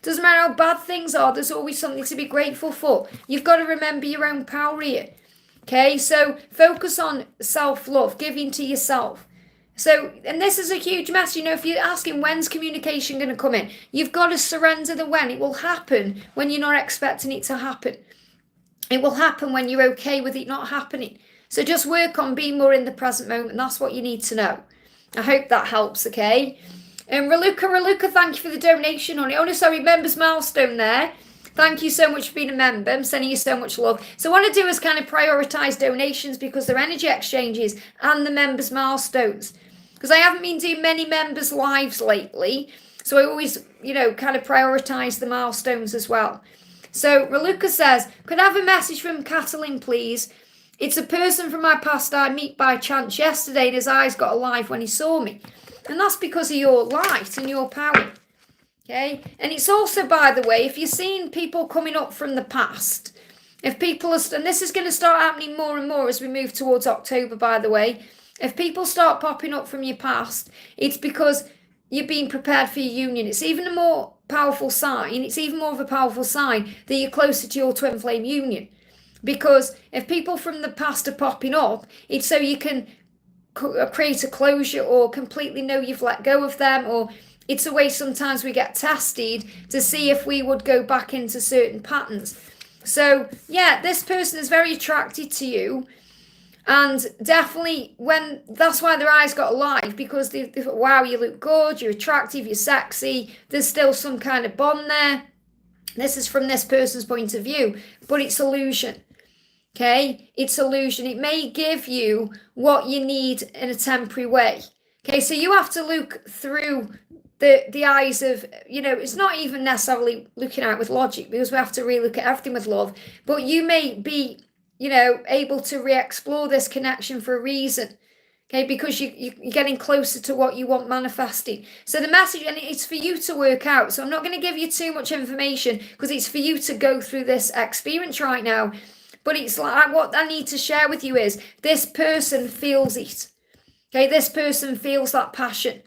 Doesn't matter how bad things are, there's always something to be grateful for. You've got to remember your own power here. Okay, so focus on self-love, giving to yourself. So, and this is a huge mess. You know, if you're asking when's communication going to come in, you've got to surrender the when. It will happen when you're not expecting it to happen. It will happen when you're okay with it not happening. So just work on being more in the present moment. That's what you need to know. I hope that helps, okay? And Ruca, thank you for the donation, honey. Oh, no, sorry, members milestone there. Thank you so much for being a member. I'm sending you so much love. So what I do is kind of prioritise donations because they're energy exchanges and the members milestones. Because I haven't been doing many members lives lately. So I always, kind of prioritise the milestones as well. So Raluca says, could I have a message from Catalin, please? It's a person from my past I meet by chance yesterday, and his eyes got alive when he saw me. And that's because of your light and your power. Okay? And it's also, by the way, if you're seeing people coming up from the past, if people are, and this is going to start happening more and more as we move towards October, by the way, if people start popping up from your past, it's because you're being prepared for your union. It's even a more powerful sign. It's even more of a powerful sign that you're closer to your twin flame union. Because if people from the past are popping up, it's so you can create a closure or completely know you've let go of them, or it's a way sometimes we get tested to see if we would go back into certain patterns. So, yeah, this person is very attracted to you, and definitely that's why their eyes got alive, because they thought, wow, you look good, you're attractive, you're sexy, there's still some kind of bond there. This is from this person's point of view, but it's illusion. Okay, it's illusion. It may give you what you need in a temporary way. Okay, so you have to look through the eyes of, it's not even necessarily looking at it with logic, because we have to really look at everything with love. But you may be, able to re-explore this connection for a reason. Okay, because you're getting closer to what you want manifesting. So the message, and it's for you to work out. So I'm not going to give you too much information because it's for you to go through this experience right now. But it's like what I need to share with you is this person feels it. Okay, this person feels that passion.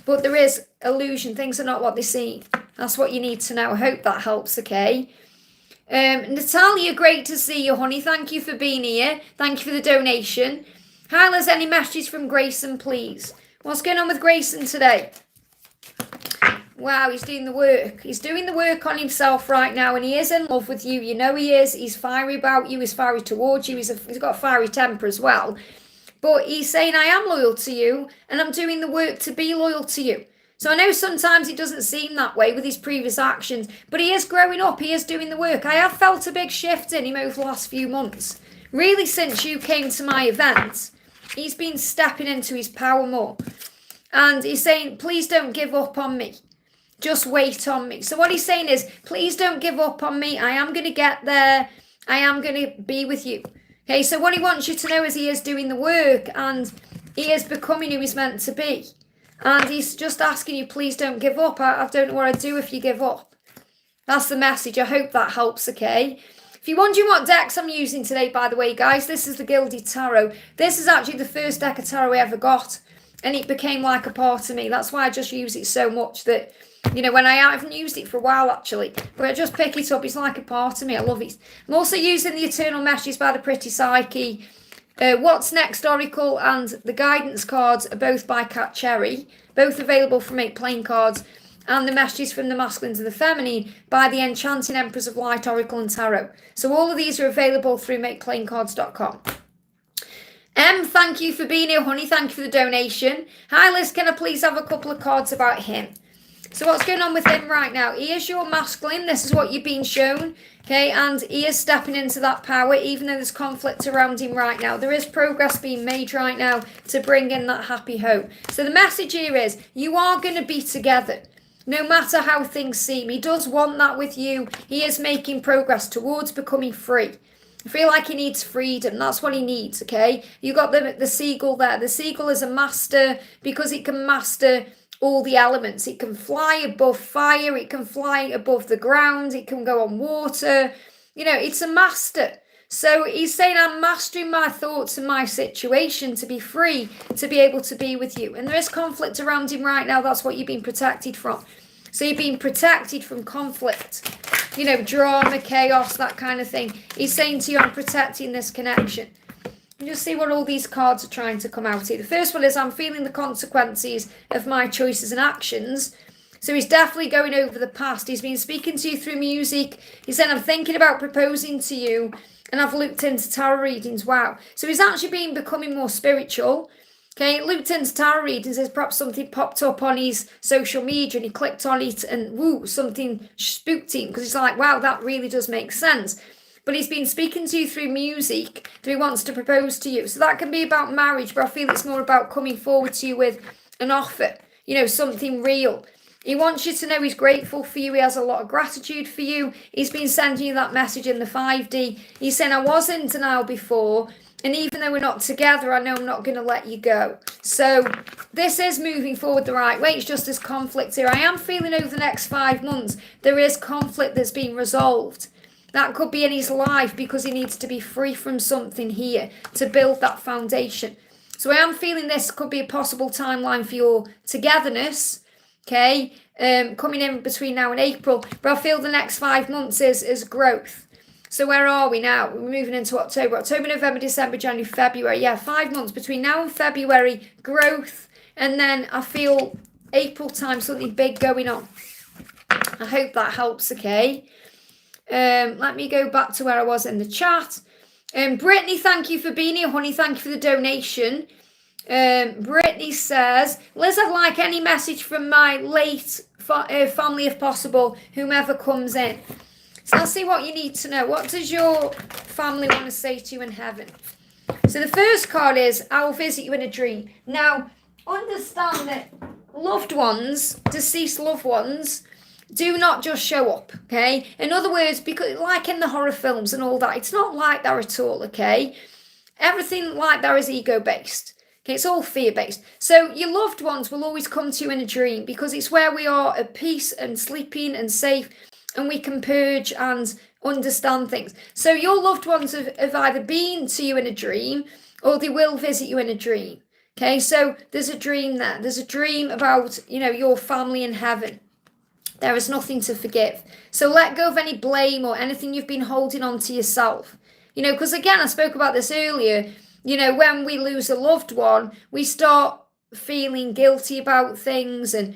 But there is illusion. Things are not what they seem. That's what you need to know. I hope that helps, okay? Natalia, great to see you, honey. Thank you for being here. Thank you for the donation. Hi, Liz, any messages from Grayson, please? What's going on with Grayson today? Wow, he's doing the work. He's doing the work on himself right now, and he is in love with you. You know he is. He's fiery about you. He's fiery towards you. He's got a fiery temper as well. But he's saying, I am loyal to you and I'm doing the work to be loyal to you. So I know sometimes it doesn't seem that way with his previous actions, but he is growing up, he is doing the work. I have felt a big shift in him over the last few months. Really, since you came to my event, he's been stepping into his power more. And he's saying, please don't give up on me. Just wait on me. So what he's saying is, please don't give up on me. I am going to get there. I am going to be with you. Okay, so what he wants you to know is he is doing the work and he is becoming who he's meant to be. And he's just asking you, please don't give up. I don't know what I'd do if you give up. That's the message. I hope that helps, okay? If you're wondering what decks I'm using today, by the way, guys, this is the Gilded Tarot. This is actually the first deck of tarot I ever got. And it became like a part of me. That's why I just use it so much that, you know, when I haven't used it for a while, actually. But I just pick it up. It's like a part of me. I love it. I'm also using the Eternal Messages by the Pretty Psyche. What's Next Oracle and the guidance cards are both by Cat Cherry, both available from 8 playing cards, and the messages from the masculine to the feminine by the Enchanting Empress of Light Oracle and Tarot. So all of these are available through makeplayingcards.com. Thank you for being here, honey. Thank you for the donation. Hi, Liz, can I please have a couple of cards about him? So what's going on with him right now? He is your masculine. This is what you've been shown. Okay, and he is stepping into that power, even though there's conflict around him right now. There is progress being made right now to bring in that happy home. So the message here is, you are going to be together, no matter how things seem. He does want that with you. He is making progress towards becoming free. I feel like he needs freedom. That's what he needs, okay? You got the seagull there. The seagull is a master because it can master all the elements. It can fly above fire, it can fly above the ground, it can go on water. You know, it's a master. So he's saying, I'm mastering my thoughts and my situation to be free, to be able to be with you. And there is conflict around him right now. That's what you've been protected from. So you've been protected from conflict, you know, drama, chaos, that kind of thing. He's saying to you, I'm protecting this connection. And just see what all these cards are trying to come out here. The first one is, I'm feeling the consequences of my choices and actions. So he's definitely going over the past. He's been speaking to you through music. He said, I'm thinking about proposing to you. And I've looked into tarot readings. Wow. So he's actually been becoming more spiritual. Okay, looked into tarot readings. There's perhaps something popped up on his social media and he clicked on it and woo, something spooked him. Because he's like, wow, that really does make sense. But he's been speaking to you through music, that he wants to propose to you. So that can be about marriage, but I feel it's more about coming forward to you with an offer, you know, something real. He wants you to know he's grateful for you. He has a lot of gratitude for you. He's been sending you that message in the 5D. He's saying, I was in denial before, and even though we're not together, I know I'm not going to let you go. So this is moving forward the right way. It's just this conflict here. I am feeling over the next 5 months, there is conflict that's being resolved. That could be in his life because he needs to be free from something here to build that foundation. So I am feeling this could be a possible timeline for your togetherness, okay, coming in between now and April. But I feel the next 5 months is growth. So where are we now? We're moving into October, November, December, January, February. Yeah, 5 months between now and February, growth. And then I feel April time, something big going on. I hope that helps, okay. Let me go back to where I was in the chat. Britney, thank you for being here, honey. Thank you for the donation. Britney says, Liz, I'd like any message from my late family if possible, whomever comes in. So let's see what you need to know. What does your family want to say to you in heaven? So the first card is, I will visit you in a dream. Now, understand that loved ones, deceased loved ones, do not just show up, okay? In other words, because like in the horror films and all that, it's not like that at all, okay? Everything like that is ego-based. Okay, it's all fear-based. So your loved ones will always come to you in a dream because it's where we are at peace and sleeping and safe and we can purge and understand things. So your loved ones have either been to you in a dream or they will visit you in a dream. Okay, so there's a dream there. There's a dream about, you know, your family in heaven. There is nothing to forgive. So let go of any blame or anything you've been holding on to yourself. You know, because again, I spoke about this earlier. You know, when we lose a loved one, we start feeling guilty about things and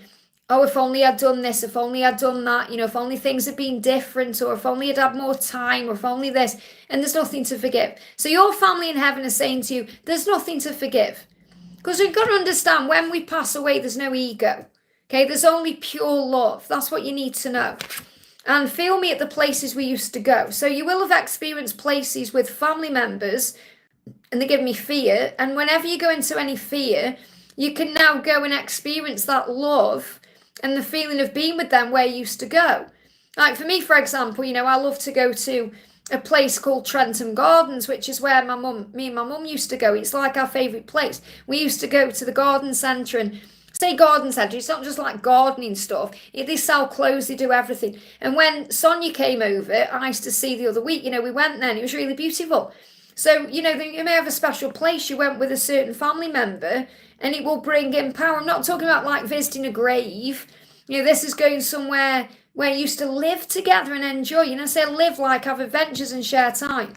oh, if only I'd done this, if only I'd done that, if only things had been different, or if only I'd had more time, or if only this, and there's nothing to forgive. So your family in heaven is saying to you, there's nothing to forgive. Because we've got to understand, when we pass away, there's no ego. Okay, there's only pure love. That's what you need to know. And feel me at the places we used to go. So you will have experienced places with family members, and they give me fear. And whenever you go into any fear, you can now go and experience that love and the feeling of being with them where you used to go. Like for me, for example, I love to go to a place called Trentham Gardens, which is where me and my mum used to go. It's like our favourite place. We used to go to the garden centre, and say garden centre, it's not just like gardening stuff. They sell clothes, they do everything. And when Sonia came over, I used to see the other week, we went there and it was really beautiful. So, you may have a special place. You went with a certain family member and it will bring in power. I'm not talking about like visiting a grave. This is going somewhere where you used to live together and enjoy. Say live, like have adventures and share time.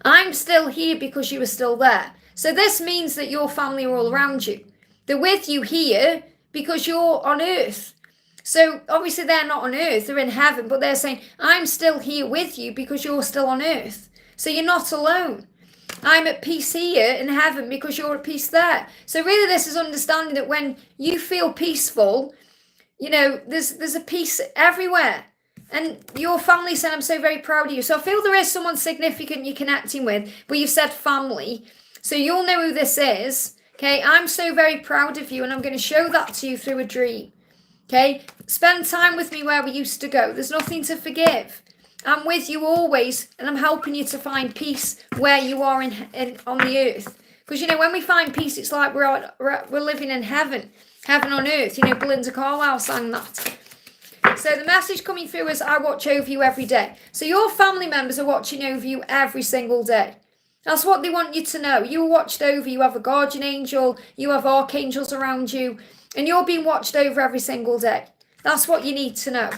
I'm still here because you were still there. So this means that your family are all around you. They're with you here because you're on earth. So obviously they're not on earth, they're in heaven, but they're saying, I'm still here with you because you're still on earth. So you're not alone. I'm at peace here in heaven because you're at peace there. So really this is understanding that when you feel peaceful, there's a peace everywhere. And your family said, I'm so very proud of you. So I feel there is someone significant you're connecting with, but you've said family. So you'll know who this is. Okay, I'm so very proud of you, and I'm going to show that to you through a dream. Okay, spend time with me where we used to go. There's nothing to forgive. I'm with you always, and I'm helping you to find peace where you are on the earth. Because, when we find peace, it's like we're living in heaven on earth. Belinda Carlisle sang that. So the message coming through is, I watch over you every day. So your family members are watching over you every single day. That's what they want you to know. You're watched over. You have a guardian angel. You have archangels around you. And you're being watched over every single day. That's what you need to know.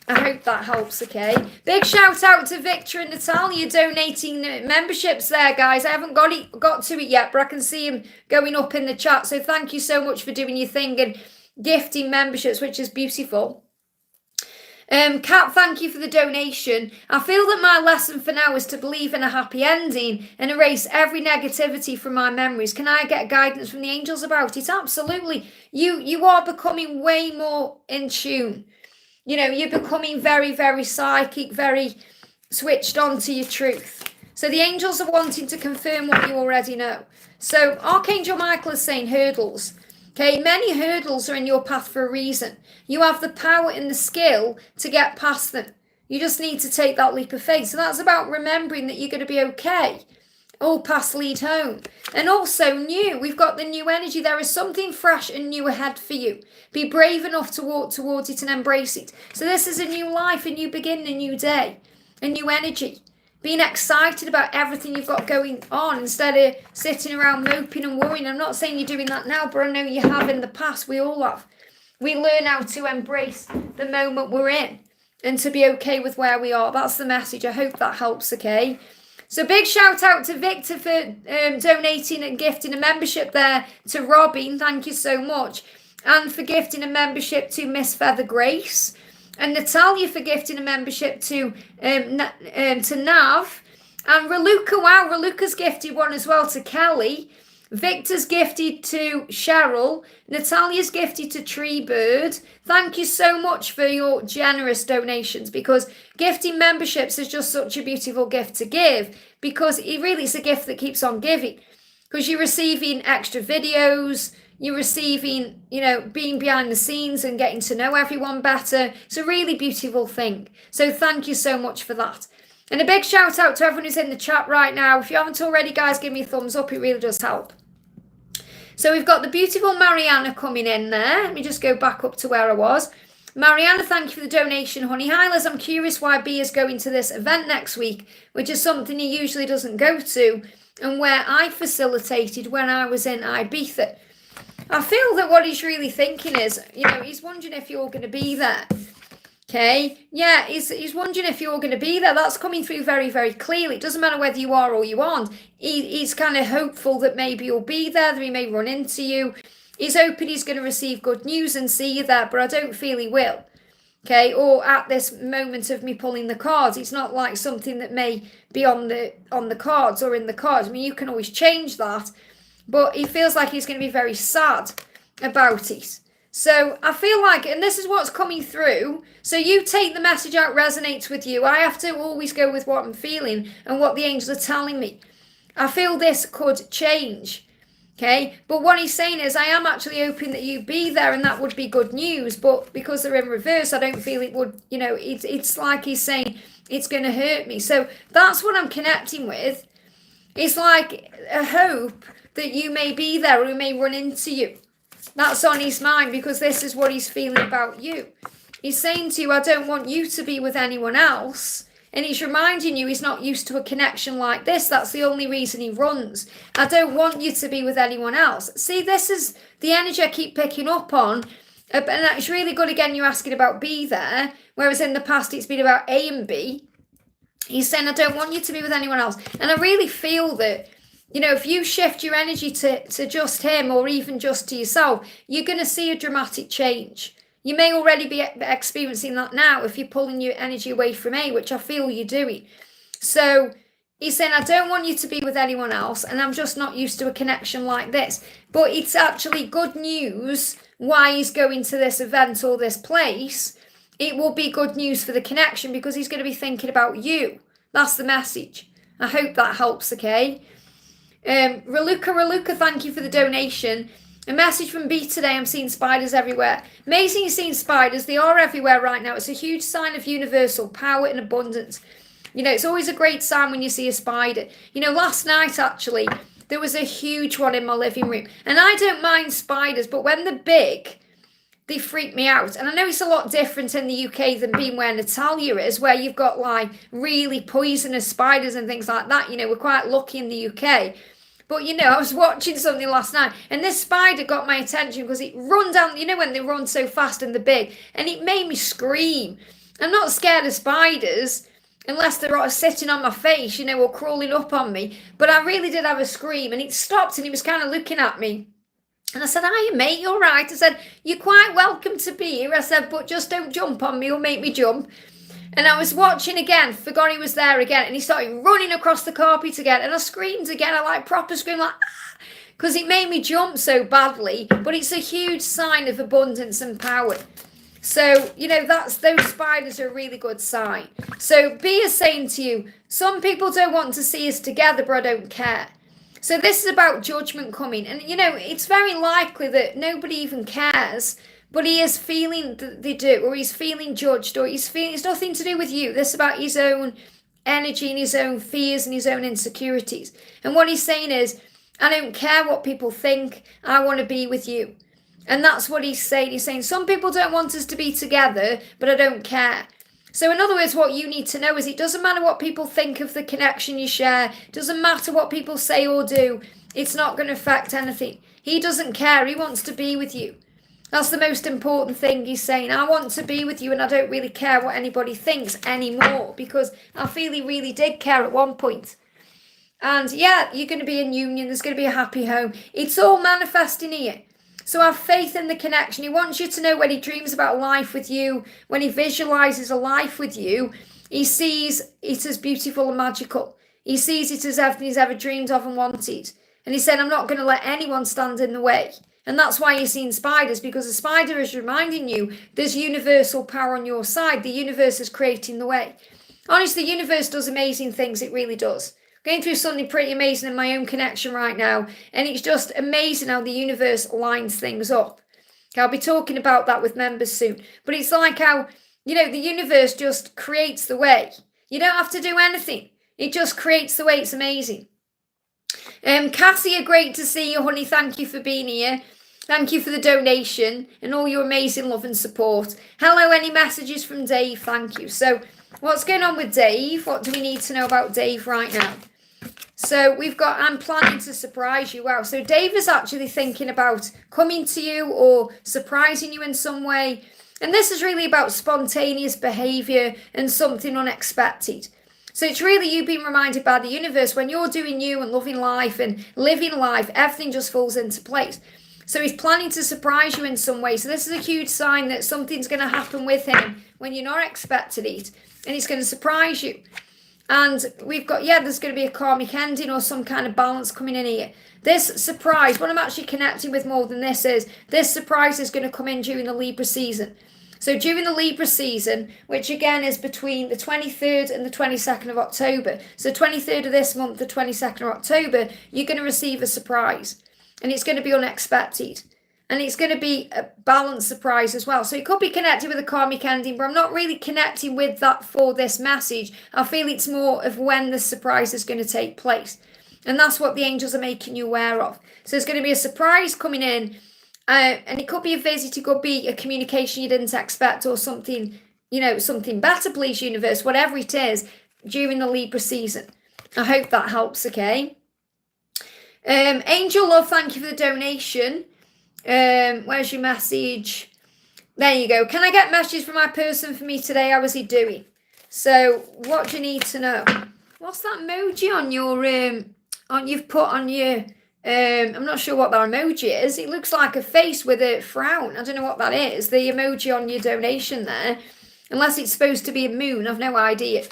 I hope that helps, okay? Big shout out to Victor and Natalia donating memberships there, guys. I haven't got to it yet, but I can see them going up in the chat. So thank you so much for doing your thing and gifting memberships, which is beautiful. Kat, thank you for the donation. I feel that my lesson for now is to believe in a happy ending and erase every negativity from my memories. Can I get guidance from the angels about it? Absolutely. You are becoming way more in tune. You're becoming very, very psychic, very switched on to your truth. So the angels are wanting to confirm what you already know. So Archangel Michael is saying hurdles. Okay, many hurdles are in your path for a reason. You have the power and the skill to get past them. You just need to take that leap of faith. So that's about remembering that you're going to be okay. All paths lead home. And also new. We've got the new energy. There is something fresh and new ahead for you. Be brave enough to walk towards it and embrace it. So this is a new life, a new beginning, a new day, a new energy. Being excited about everything you've got going on instead of sitting around moping and worrying. I'm not saying you're doing that now, but I know you have in the past. We all have. We learn how to embrace the moment we're in and to be okay with where we are. That's the message. I hope that helps, okay? So big shout out to Victor for donating and gifting a membership there to Robin. Thank you so much. And for gifting a membership to Miss Feather Grace. And Natalia for gifting a membership to Nav. And Ruca, wow, Ruca's gifted one as well to Kelly. Victor's gifted to Cheryl. Natalia's gifted to Treebird. Thank you so much for your generous donations, because gifting memberships is just such a beautiful gift to give, because it's a gift that keeps on giving. Because you're receiving extra videos, you're receiving, being behind the scenes and getting to know everyone better. It's a really beautiful thing. So thank you so much for that. And a big shout out to everyone who's in the chat right now. If you haven't already, guys, give me a thumbs up. It really does help. So we've got the beautiful Mariana coming in there. Let me just go back up to where I was. Mariana, thank you for the donation, honey. Hi, Liz. I'm curious why B is going to this event next week, which is something he usually doesn't go to, and where I facilitated when I was in Ibiza. I feel that what he's really thinking is, he's wondering if you're going to be there. Okay, yeah, he's wondering if you're going to be there. That's coming through very, very clearly. It doesn't matter whether you are or you aren't. He's kind of hopeful that maybe you'll be there, that he may run into you. He's hoping he's going to receive good news and see you there, but I don't feel he will. Okay, or at this moment of me pulling the cards, it's not like something that may be on the cards or in the cards. I mean, you can always change that, but he feels like he's going to be very sad about it. So I feel like, and this is what's coming through, so you take the message out, resonates with you. I have to always go with what I'm feeling and what the angels are telling me. I feel this could change, okay? But what he's saying is, I am actually hoping that you be there, and that would be good news. But because they're in reverse, I don't feel it would, it's like he's saying it's going to hurt me. So that's what I'm connecting with. It's like a hope that you may be there or he may run into you. That's on his mind because this is what he's feeling about you. He's saying to you, I don't want you to be with anyone else. And he's reminding you he's not used to a connection like this. That's the only reason he runs. I don't want you to be with anyone else. See, this is the energy I keep picking up on. And it's really good, again, you're asking about B there. Whereas in the past, it's been about A and B. He's saying, I don't want you to be with anyone else. And I really feel that, if you shift your energy to just him or even just to yourself, you're going to see a dramatic change. You may already be experiencing that now if you're pulling your energy away from A, which I feel you're doing. So he's saying, I don't want you to be with anyone else, and I'm just not used to a connection like this. But it's actually good news why he's going to this event or this place. It will be good news for the connection because he's going to be thinking about you. That's the message. I hope that helps, okay? Raluca, thank you for the donation. A message from B today, I'm seeing spiders everywhere. Amazing you're seeing spiders. They are everywhere right now. It's a huge sign of universal power and abundance. It's always a great sign when you see a spider. Last night, actually, there was a huge one in my living room. And I don't mind spiders, but when they're big, they freak me out. And I know it's a lot different in the UK than being where Natalia is, where you've got, like, really poisonous spiders and things like that. We're quite lucky in the UK. But, I was watching something last night and this spider got my attention because it run down, when they run so fast and they're big, and it made me scream. I'm not scared of spiders unless they're sitting on my face, or crawling up on me. But I really did have a scream and it stopped and he was kind of looking at me. And I said, hiya, mate, you all right? I said, you're quite welcome to be here. I said, but just don't jump on me or make me jump. And I was watching again, forgot he was there again, and he started running across the carpet again, and I screamed again. I proper screamed because it made me jump so badly. But it's a huge sign of abundance and power. So, those spiders are a really good sign. So B is saying to you, some people don't want to see us together, but I don't care. So this is about judgment coming. And, it's very likely that nobody even cares. But he is feeling that they do, or he's feeling judged, or he's feeling it's nothing to do with you. This is about his own energy and his own fears and his own insecurities. And what he's saying is, I don't care what people think. I want to be with you. And that's what he's saying. He's saying, some people don't want us to be together, but I don't care. So in other words, what you need to know is it doesn't matter what people think of the connection you share. It doesn't matter what people say or do. It's not going to affect anything. He doesn't care. He wants to be with you. That's the most important thing he's saying. I want to be with you and I don't really care what anybody thinks anymore because I feel he really did care at one point. And yeah, you're going to be in union. There's going to be a happy home. It's all manifesting here. So have faith in the connection. He wants you to know when he dreams about life with you, when he visualizes a life with you, he sees it as beautiful and magical. He sees it as everything he's ever dreamed of and wanted. And he said, I'm not going to let anyone stand in the way. And that's why you're seeing spiders, because the spider is reminding you there's universal power on your side. The universe is creating the way. Honestly, the universe does amazing things. It really does. Going through something pretty amazing in my own connection right now. And it's just amazing how the universe lines things up. I'll be talking about that with members soon. But it's like how, the universe just creates the way. You don't have to do anything. It just creates the way. It's amazing. Cassy, great to see you, honey. Thank you for being here. Thank you for the donation and all your amazing love and support. Hello, any messages from Dave? Thank you. So what's going on with Dave? What do we need to know about Dave right now? So we've got, I'm planning to surprise you. Wow. So Dave is actually thinking about coming to you or surprising you in some way. And this is really about spontaneous behavior and something unexpected. So it's really you being reminded by the universe when you're doing you and loving life and living life, everything just falls into place. So he's planning to surprise you in some way. So this is a huge sign that something's going to happen with him when you're not expecting it. And he's going to surprise you. And we've got, there's going to be a karmic ending or some kind of balance coming in here. This surprise, what I'm actually connecting with more than this is, this surprise is going to come in during the Libra season. So during the Libra season, which again is between the 23rd and the 22nd of October. So 23rd of this month, the 22nd of October, you're going to receive a surprise. And it's going to be unexpected. And it's going to be a balanced surprise as well. So it could be connected with a karmic ending, but I'm not really connecting with that for this message. I feel it's more of when the surprise is going to take place. And that's what the angels are making you aware of. So there's going to be a surprise coming in. And it could be a visit, it could be a communication you didn't expect or something, something better, please, universe, whatever it is, during the Libra season. I hope that helps, okay? Angel Love, thank you for the donation. Where's your message? There you go. Can I get messages from my person for me today? How is he doing? So what do you need to know? What's that emoji on your you've put on your I'm not sure what that emoji is. It looks like a face with a frown. I don't know what that is. The emoji on your donation there. Unless it's supposed to be a moon. I've no idea.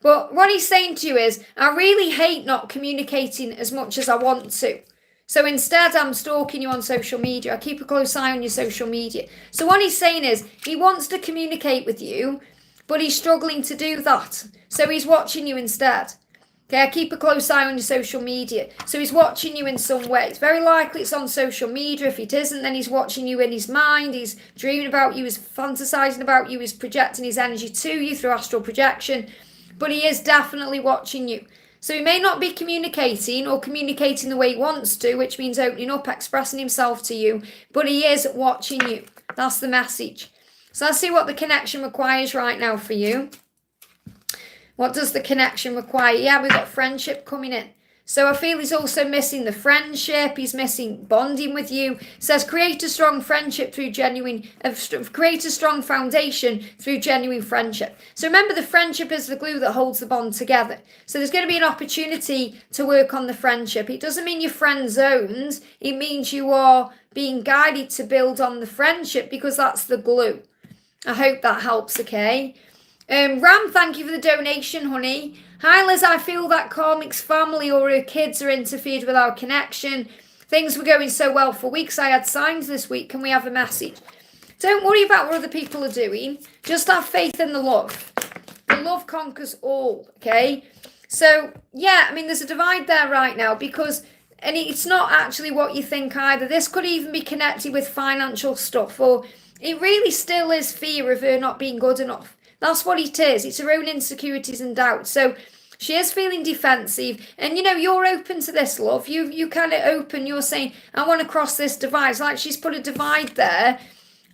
But what he's saying to you is, I really hate not communicating as much as I want to. So instead, I'm stalking you on social media. I keep a close eye on your social media. So what he's saying is, he wants to communicate with you, but he's struggling to do that. So he's watching you instead. Okay, I keep a close eye on your social media. So he's watching you in some way. It's very likely it's on social media. If it isn't, then he's watching you in his mind. He's dreaming about you. He's fantasizing about you. He's projecting his energy to you through astral projection. But he is definitely watching you. So he may not be communicating or communicating the way he wants to, which means opening up, expressing himself to you, but he is watching you. That's the message. So let's see what the connection requires right now for you. What does the connection require? Yeah, we've got friendship coming in. So I feel he's also missing the friendship. He's missing bonding with you. It says create a strong friendship through create a strong foundation through genuine friendship. So remember, the friendship is the glue that holds the bond together. So there's going to be an opportunity to work on the friendship. It doesn't mean you're friend zoned. It means you are being guided to build on the friendship because that's the glue. I hope that helps, okay? Ram, thank you for the donation, honey. Hi, Liz, I feel that Karmic's family or her kids are interfered with our connection. Things were going so well for weeks. I had signs this week. Can we have a message? Don't worry about what other people are doing. Just have faith in the love. The love conquers all, okay? So, yeah, I mean, there's a divide there right now because, and it's not actually what you think either. This could even be connected with financial stuff, or it really still is fear of her not being good enough. That's what it is. It's her own insecurities and doubts. So she is feeling defensive. And, you're open to this, love. You kind of open. You're saying, I want to cross this divide. It's like she's put a divide there.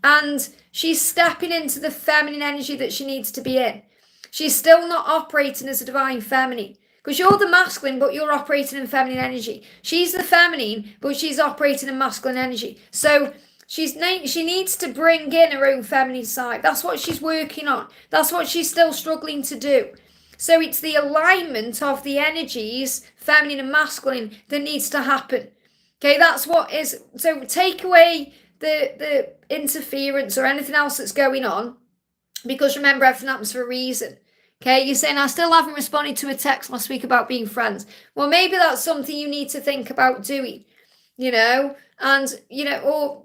And she's stepping into the feminine energy that she needs to be in. She's still not operating as a divine feminine. Because you're the masculine, but you're operating in feminine energy. She's the feminine, but she's operating in masculine energy. So she needs to bring in her own feminine side. That's what she's working on. That's what she's still struggling to do. So it's the alignment of the energies, feminine and masculine, that needs to happen. Okay, that's what is. So take away the interference or anything else that's going on, because remember, everything happens for a reason. Okay, you're saying, I still haven't responded to a text last week about being friends. Well, maybe that's something you need to think about doing, and, or,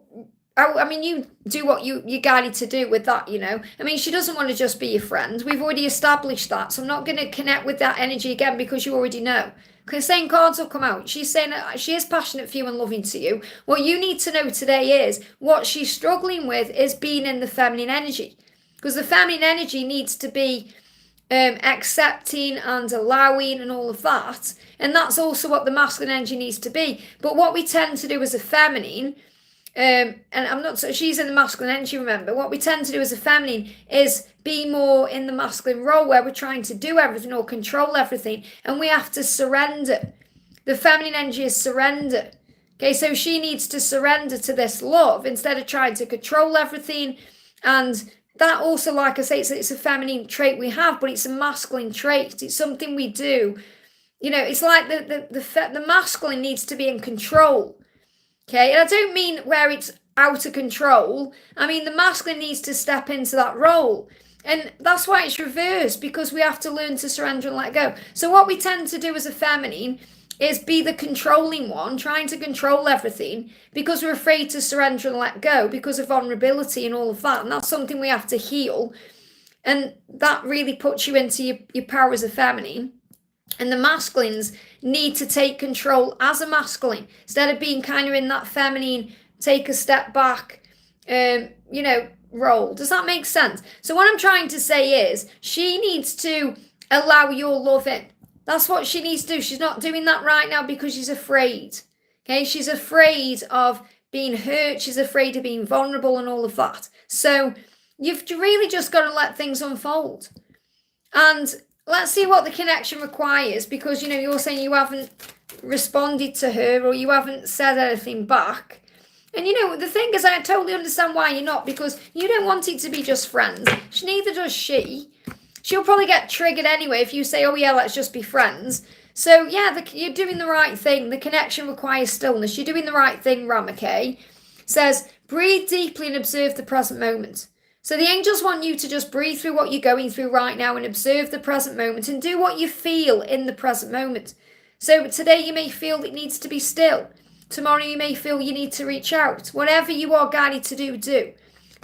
I mean, you do what you're guided to do with that, I mean, she doesn't want to just be your friend. We've already established that. So I'm not going to connect with that energy again because you already know. Because same cards will come out. She's saying that she is passionate for you and loving to you. What you need to know today is what she's struggling with is being in the feminine energy. Because the feminine energy needs to be accepting and allowing and all of that. And that's also what the masculine energy needs to be. But what we tend to do as a feminine, and I'm not so she's in the masculine energy, remember, what we tend to do as a feminine is be more in the masculine role where we're trying to do everything or control everything, and we have to surrender. The feminine energy is surrender. Okay, so she needs to surrender to this love instead of trying to control everything. And that also, like I say, it's a feminine trait we have, but it's a masculine trait. It's something we do. It's like the masculine needs to be in control. Okay, and I don't mean where it's out of control. I mean, the masculine needs to step into that role. And that's why it's reversed, because we have to learn to surrender and let go. So what we tend to do as a feminine is be the controlling one, trying to control everything, because we're afraid to surrender and let go because of vulnerability and all of that. And that's something we have to heal. And that really puts you into your power as a feminine. And the masculines need to take control as a masculine, instead of being kind of in that feminine, take a step back, role. Does that make sense? So what I'm trying to say is she needs to allow your love in. That's what she needs to do. She's not doing that right now because she's afraid. Okay, she's afraid of being hurt. She's afraid of being vulnerable and all of that. So you've really just got to let things unfold. And let's see what the connection requires, because, you're saying you haven't responded to her or you haven't said anything back. And, the thing is, I totally understand why you're not, because you don't want it to be just friends. Neither does she. She'll probably get triggered anyway if you say, oh, yeah, let's just be friends. So, yeah, you're doing the right thing. The connection requires stillness. You're doing the right thing, Ramake. Says, breathe deeply and observe the present moment. So the angels want you to just breathe through what you're going through right now and observe the present moment and do what you feel in the present moment. So today you may feel it needs to be still. Tomorrow you may feel you need to reach out. Whatever you are guided to do, do.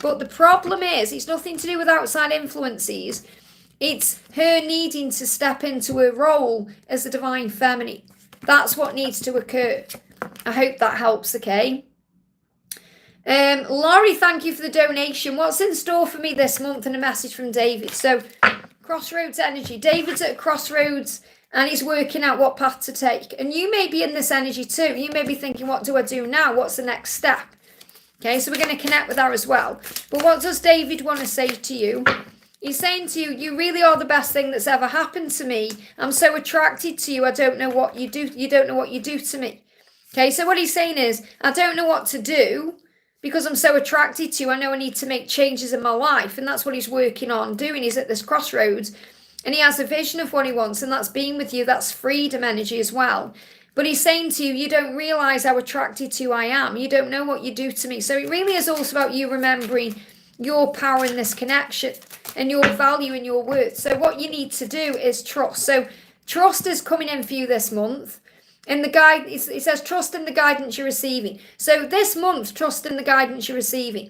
But the problem is, it's nothing to do with outside influences. It's her needing to step into her role as the divine feminine. That's what needs to occur. I hope that helps, okay? Laurie, thank you for the donation. What's in store for me this month? And a message from David. So, crossroads energy. David's at a crossroads and he's working out what path to take. And you may be in this energy too. You may be thinking, what do I do now? What's the next step? Okay, so we're going to connect with her as well. But what does David want to say to you? He's saying to you, you really are the best thing that's ever happened to me. I'm so attracted to you. I don't know what you do. You don't know what you do to me. Okay, so what he's saying is, I don't know what to do, because I'm so attracted to you. I know I need to make changes in my life. And that's what he's working on doing. He's at this crossroads and he has a vision of what he wants. And that's being with you. That's freedom energy as well. But he's saying to you, you don't realise how attracted to you I am. You don't know what you do to me. So it really is also about you remembering your power in this connection and your value and your worth. So what you need to do is trust. So trust is coming in for you this month. And the guide, it says, trust in the guidance you're receiving. So this month, trust in the guidance you're receiving.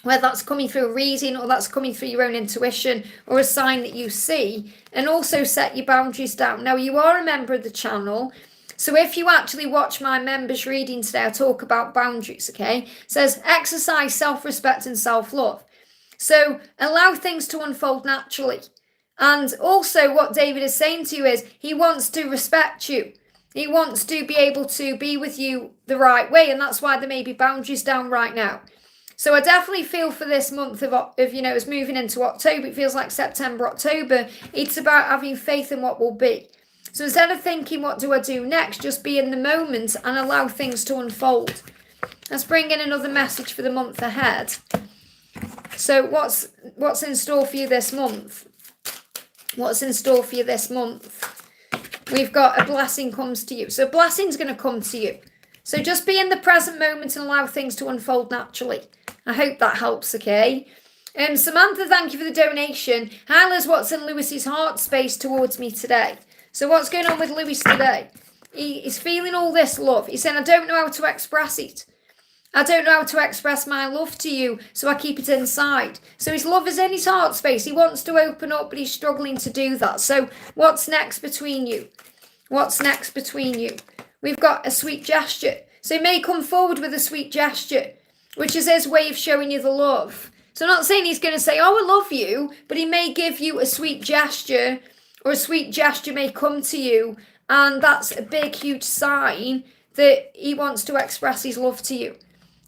Whether that's coming through a reading or that's coming through your own intuition or a sign that you see. And also set your boundaries down. Now, you are a member of the channel. So if you actually watch my members reading today, I talk about boundaries, okay? It says, exercise self-respect and self-love. So allow things to unfold naturally. And also what David is saying to you is, he wants to respect you. He wants to be able to be with you the right way. And that's why there may be boundaries down right now. So I definitely feel for this month of it's moving into October. It feels like September, October. It's about having faith in what will be. So instead of thinking, what do I do next? Just be in the moment and allow things to unfold. Let's bring in another message for the month ahead. So what's in store for you this month? What's in store for you this month? We've got a blessing comes to you. So a blessing's going to come to you. So just be in the present moment and allow things to unfold naturally. I hope that helps, okay? Samantha, thank you for the donation. Hi, Liz, what's in Lewis's heart space towards me today? So what's going on with Lewis today? He's feeling all this love. He's saying, I don't know how to express it. I don't know how to express my love to you, so I keep it inside. So his love is in his heart space. He wants to open up, but he's struggling to do that. So what's next between you? What's next between you? We've got a sweet gesture. So he may come forward with a sweet gesture, which is his way of showing you the love. So I'm not saying he's going to say, oh, I love you, but he may give you a sweet gesture, or a sweet gesture may come to you, and that's a big, huge sign that he wants to express his love to you.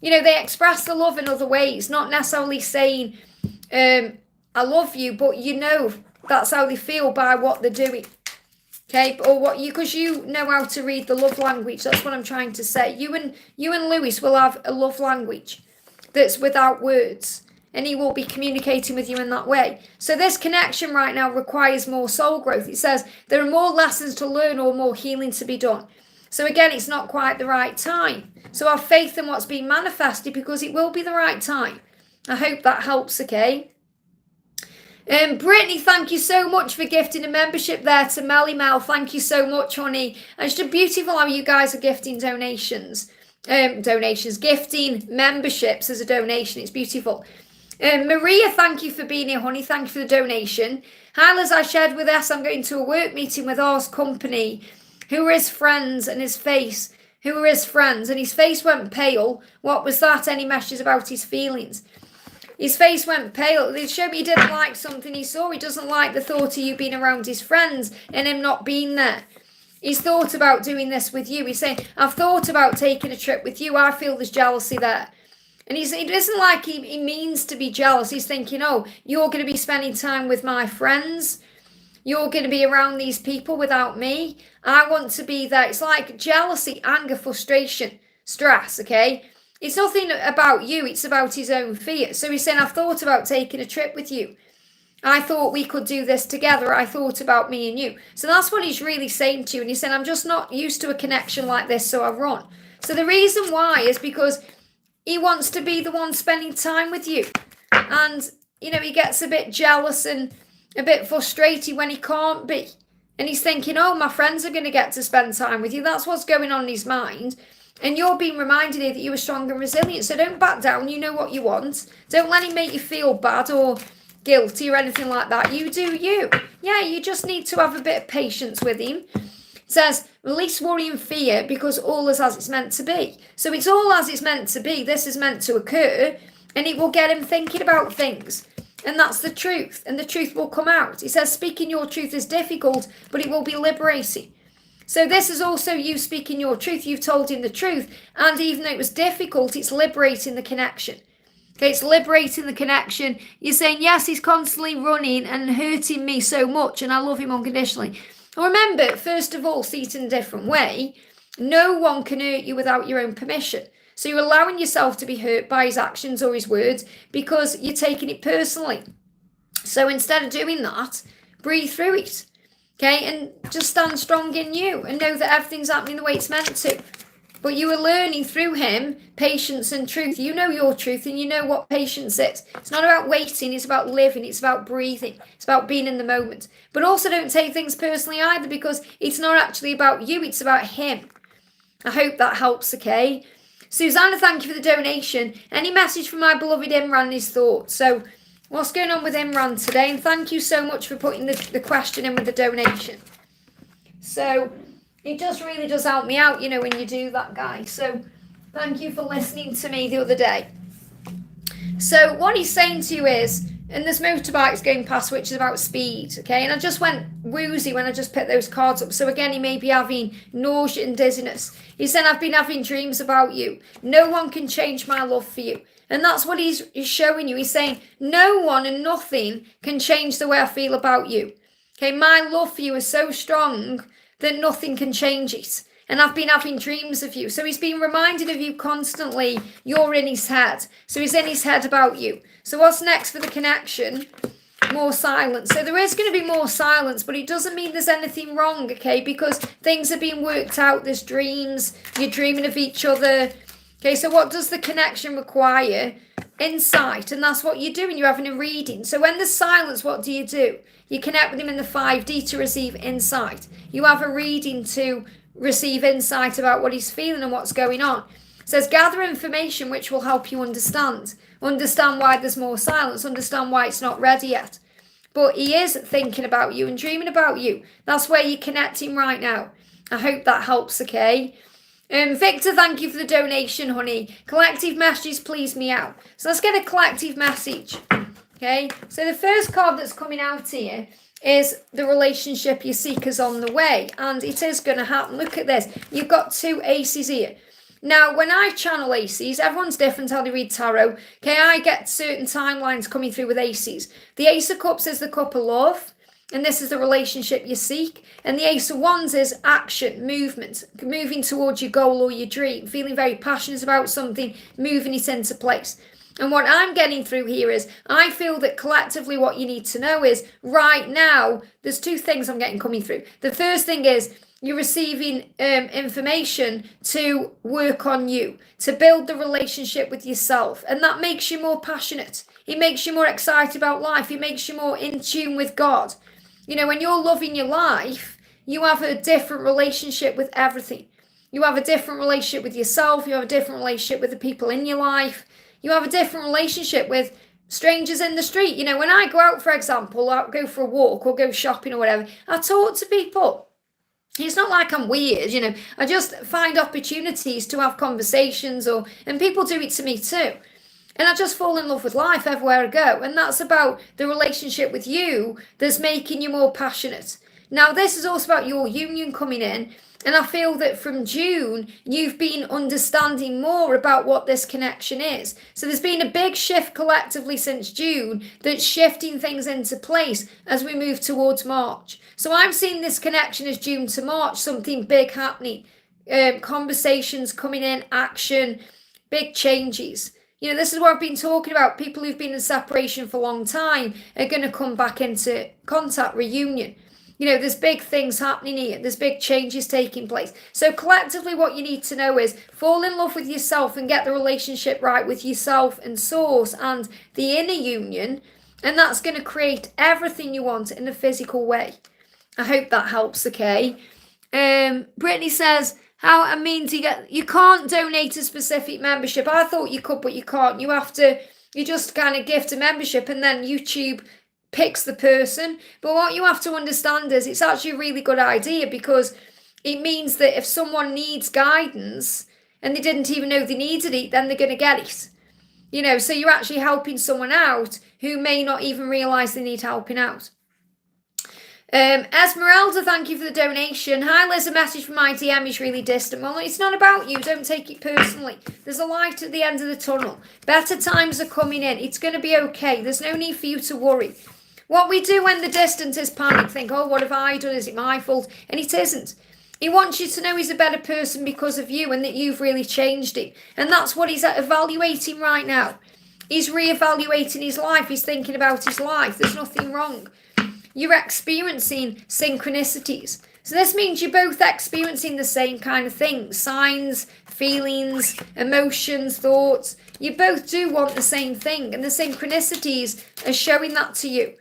You know, they express the love in other ways, not necessarily saying, I love you, but you know that's how they feel by what they're doing. Okay, or because you know how to read the love language. That's what I'm trying to say. You and Lewis will have a love language that's without words, and he will be communicating with you in that way. So this connection right now requires more soul growth. It says there are more lessons to learn or more healing to be done. So again, it's not quite the right time. So have faith in what's being manifested, because it will be the right time. I hope that helps, okay? Britney, thank you so much for gifting a membership there to Melly Mel. Thank you so much, honey. And it's just beautiful how you guys are gifting donations. Gifting memberships as a donation. It's beautiful. Maria, thank you for being here, honey. Thank you for the donation. Hi, as I shared with us, I'm going to a work meeting with R's company, who are his friends, and his face, who are his friends, and his face went pale. What was that? Any messages about his feelings? His face went pale. They showed me he didn't like something he saw. He doesn't like the thought of you being around his friends and him not being there. He's thought about doing this with you. He's saying, I've thought about taking a trip with you. I feel there's jealousy there. And it isn't like he means to be jealous. He's thinking, oh, you're going to be spending time with my friends. You're going to be around these people without me. I want to be there. It's like jealousy, anger, frustration, stress, okay? It's nothing about you. It's about his own fear. So he's saying, I've thought about taking a trip with you. I thought we could do this together. I thought about me and you. So that's what he's really saying to you. And he's saying, I'm just not used to a connection like this, so I run. So the reason why is because he wants to be the one spending time with you. And, you know, he gets a bit jealous and a bit frustrated when he can't be. And he's thinking, oh, my friends are going to get to spend time with you. That's what's going on in his mind. And you're being reminded here that you are strong and resilient. So don't back down. You know what you want. Don't let him make you feel bad or guilty or anything like that. You do you. Yeah, you just need to have a bit of patience with him. It says, release worry and fear, because all is as it's meant to be. So it's all as it's meant to be. This is meant to occur, and it will get him thinking about things. And that's the truth, and the truth will come out. He says, speaking your truth is difficult, but it will be liberating. So this is also you speaking your truth. You've told him the truth, and even though it was difficult, it's liberating the connection. Okay, it's liberating the connection. You're saying, yes, he's constantly running and hurting me so much, and I love him unconditionally. Remember, first of all, see it in a different way. No one can hurt you without your own permission. So you're allowing yourself to be hurt by his actions or his words because you're taking it personally. So instead of doing that, breathe through it. Okay, and just stand strong in you and know that everything's happening the way it's meant to. But you are learning through him patience and truth. You know your truth and you know what patience is. It's not about waiting, it's about living, it's about breathing, it's about being in the moment. But also don't take things personally either, because it's not actually about you, it's about him. I hope that helps, okay? Susanna, thank you for the donation. Any message from my beloved Imran and his thoughts? So what's going on with Imran today? And thank you so much for putting the question in with the donation. So it just really does help me out, you know, when you do that, guys. So thank you for listening to me the other day. So what he's saying to you is, and there's motorbikes going past, which is about speed, okay? And I just went woozy when I just picked those cards up. So again, he may be having nausea and dizziness. He said, I've been having dreams about you. No one can change my love for you. And that's what he's showing you. He's saying, no one and nothing can change the way I feel about you. Okay, my love for you is so strong that nothing can change it. And I've been having dreams of you. So he's been reminded of you constantly. You're in his head. So he's in his head about you. So what's next for the connection? More silence. So there is going to be more silence, but it doesn't mean there's anything wrong, okay? Because things are being worked out. There's dreams. You're dreaming of each other. Okay, so what does the connection require? Insight. And that's what you're doing. You're having a reading. So when there's silence, what do? You connect with him in the 5D to receive insight. You have a reading to receive insight about what he's feeling and what's going on. It says, gather information which will help you understand. Understand why there's more silence. Understand why it's not ready yet. But he is thinking about you and dreaming about you. That's where you're connecting right now. I hope that helps, okay? Victor, thank you for the donation, honey. Collective messages please me out. So let's get a collective message. Okay, so the first card that's coming out here is the relationship you seek is on the way, and it is going to happen. Look at this. You've got two aces here. Now, when I channel aces, everyone's different how they read tarot. Okay, I get certain timelines coming through with aces. The Ace of Cups is the cup of love, and this is the relationship you seek. And the Ace of Wands is action, movement, moving towards your goal or your dream, feeling very passionate about something, moving it into place. And what I'm getting through here is I feel that collectively what you need to know is right now, there's two things I'm getting coming through. The first thing is you're receiving information to work on you, to build the relationship with yourself. And that makes you more passionate. It makes you more excited about life. It makes you more in tune with God. You know, when you're loving your life, you have a different relationship with everything. You have a different relationship with yourself. You have a different relationship with the people in your life. You have a different relationship with strangers in the street. You know, when I go out, for example, I'll go for a walk or go shopping or whatever, I talk to people. It's not like I'm weird, you know. I just find opportunities to have conversations and people do it to me too. And I just fall in love with life everywhere I go. And that's about the relationship with you that's making you more passionate. Now, this is also about your union coming in. And I feel that from June, you've been understanding more about what this connection is. So there's been a big shift collectively since June that's shifting things into place as we move towards March. So I'm seeing this connection as June to March, something big happening, conversations coming in, action, big changes. You know, this is what I've been talking about. People who've been in separation for a long time are going to come back into contact, reunion. You know, there's big things happening here. There's big changes taking place. So collectively, what you need to know is fall in love with yourself and get the relationship right with yourself and source and the inner union. And that's going to create everything you want in a physical way. I hope that helps, okay? Britney says, you can't donate a specific membership. I thought you could, but you can't. You just kind of gift a membership and then YouTube picks the person. But what you have to understand is it's actually a really good idea because it means that if someone needs guidance and they didn't even know they needed it, then they're going to get it. You know, so you're actually helping someone out who may not even realise they need helping out. Esmeralda, thank you for the donation. Hi Liz, a message from my DM is really distant. Well, it's not about you. Don't take it personally. There's a light at the end of the tunnel. Better times are coming in. It's going to be okay. There's no need for you to worry. What we do when the distance is panic, think, oh, what have I done? Is it my fault? And it isn't. He wants you to know he's a better person because of you and that you've really changed him. And that's what he's evaluating right now. He's reevaluating his life. He's thinking about his life. There's nothing wrong. You're experiencing synchronicities. So this means you're both experiencing the same kind of things. Signs, feelings, emotions, thoughts. You both do want the same thing. And the synchronicities are showing that to you.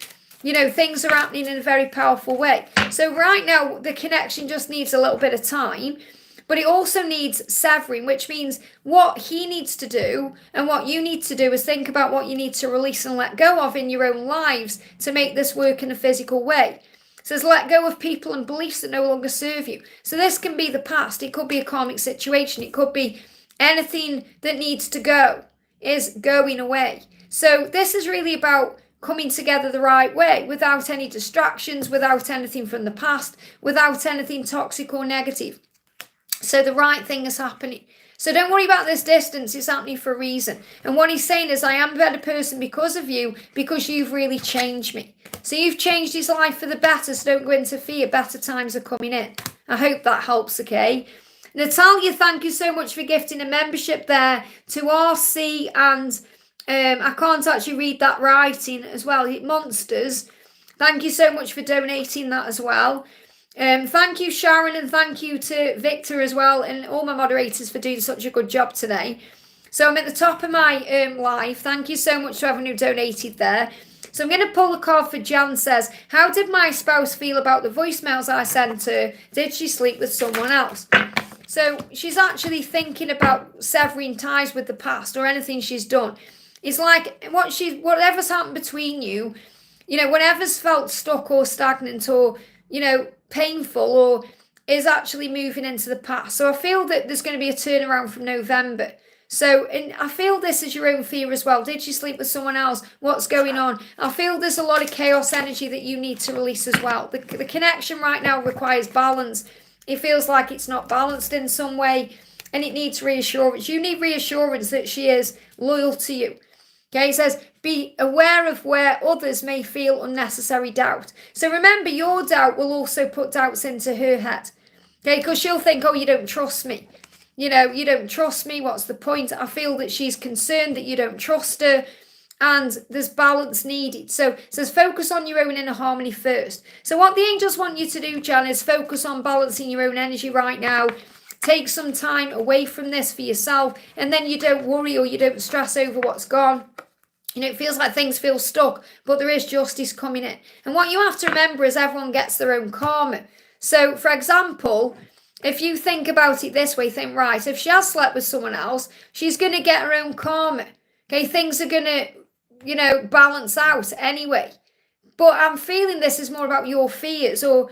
You know, things are happening in a very powerful way. So right now, the connection just needs a little bit of time. But it also needs severing, which means what he needs to do and what you need to do is think about what you need to release and let go of in your own lives to make this work in a physical way. It says let go of people and beliefs that no longer serve you. So this can be the past. It could be a karmic situation. It could be anything that needs to go is going away. So this is really about coming together the right way without any distractions, without anything from the past, without anything toxic or negative. So the right thing is happening. So don't worry about this distance. It's happening for a reason. And what he's saying is, I am a better person because of you, because you've really changed me. So you've changed his life for the better. So don't go into fear. Better times are coming in. I hope that helps, okay? Natalia, thank you so much for gifting a membership there to RC and I can't actually read that writing as well. Monsters. Thank you so much for donating that as well. Thank you, Sharon, and thank you to Victor as well, and all my moderators for doing such a good job today. So I'm at the top of my live. Thank you so much to everyone who donated there. So I'm going to pull a card for Jan. Says, how did my spouse feel about the voicemails I sent her? Did she sleep with someone else? So she's actually thinking about severing ties with the past or anything she's done. It's like whatever's happened between you, you know, whatever's felt stuck or stagnant or, you know, painful or is actually moving into the past. So I feel that there's going to be a turnaround from November. So and I feel this is your own fear as well. Did you sleep with someone else? What's going on? I feel there's a lot of chaos energy that you need to release as well. The connection right now requires balance. It feels like it's not balanced in some way and it needs reassurance. You need reassurance that she is loyal to you. Okay, it says, be aware of where others may feel unnecessary doubt. So remember, your doubt will also put doubts into her head. Okay, because she'll think, oh, you don't trust me. you know, you don't trust me. What's the point? I feel that she's concerned that you don't trust her. And there's balance needed. So it says focus on your own inner harmony first. So what the angels want you to do, Jan, is focus on balancing your own energy right now. Take some time away from this for yourself, and then you don't worry or you don't stress over what's gone. You know, it feels like things feel stuck, but there is justice coming in. And what you have to remember is everyone gets their own karma. So, for example, if you think about it this way, think, right, if she has slept with someone else, she's going to get her own karma. Okay, things are going to, you know, balance out anyway. But I'm feeling this is more about your fears, or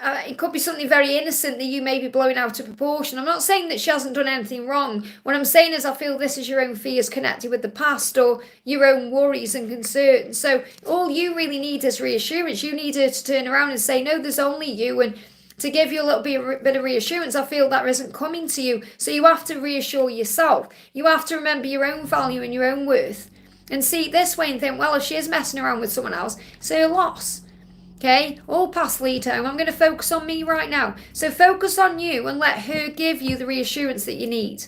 it could be something very innocent that you may be blowing out of proportion. I'm not saying that she hasn't done anything wrong. What I'm saying is I feel this is your own fears connected with the past or your own worries and concerns. So all you really need is reassurance. You need her to turn around and say, no, there's only you, and to give you a little bit of reassurance. I feel that isn't coming to you. So you have to reassure yourself. You have to remember your own value and your own worth. And see it this way and think, well, if she is messing around with someone else, it's her loss. Okay, all paths lead home. I'm going to focus on me right now. So focus on you and let her give you the reassurance that you need.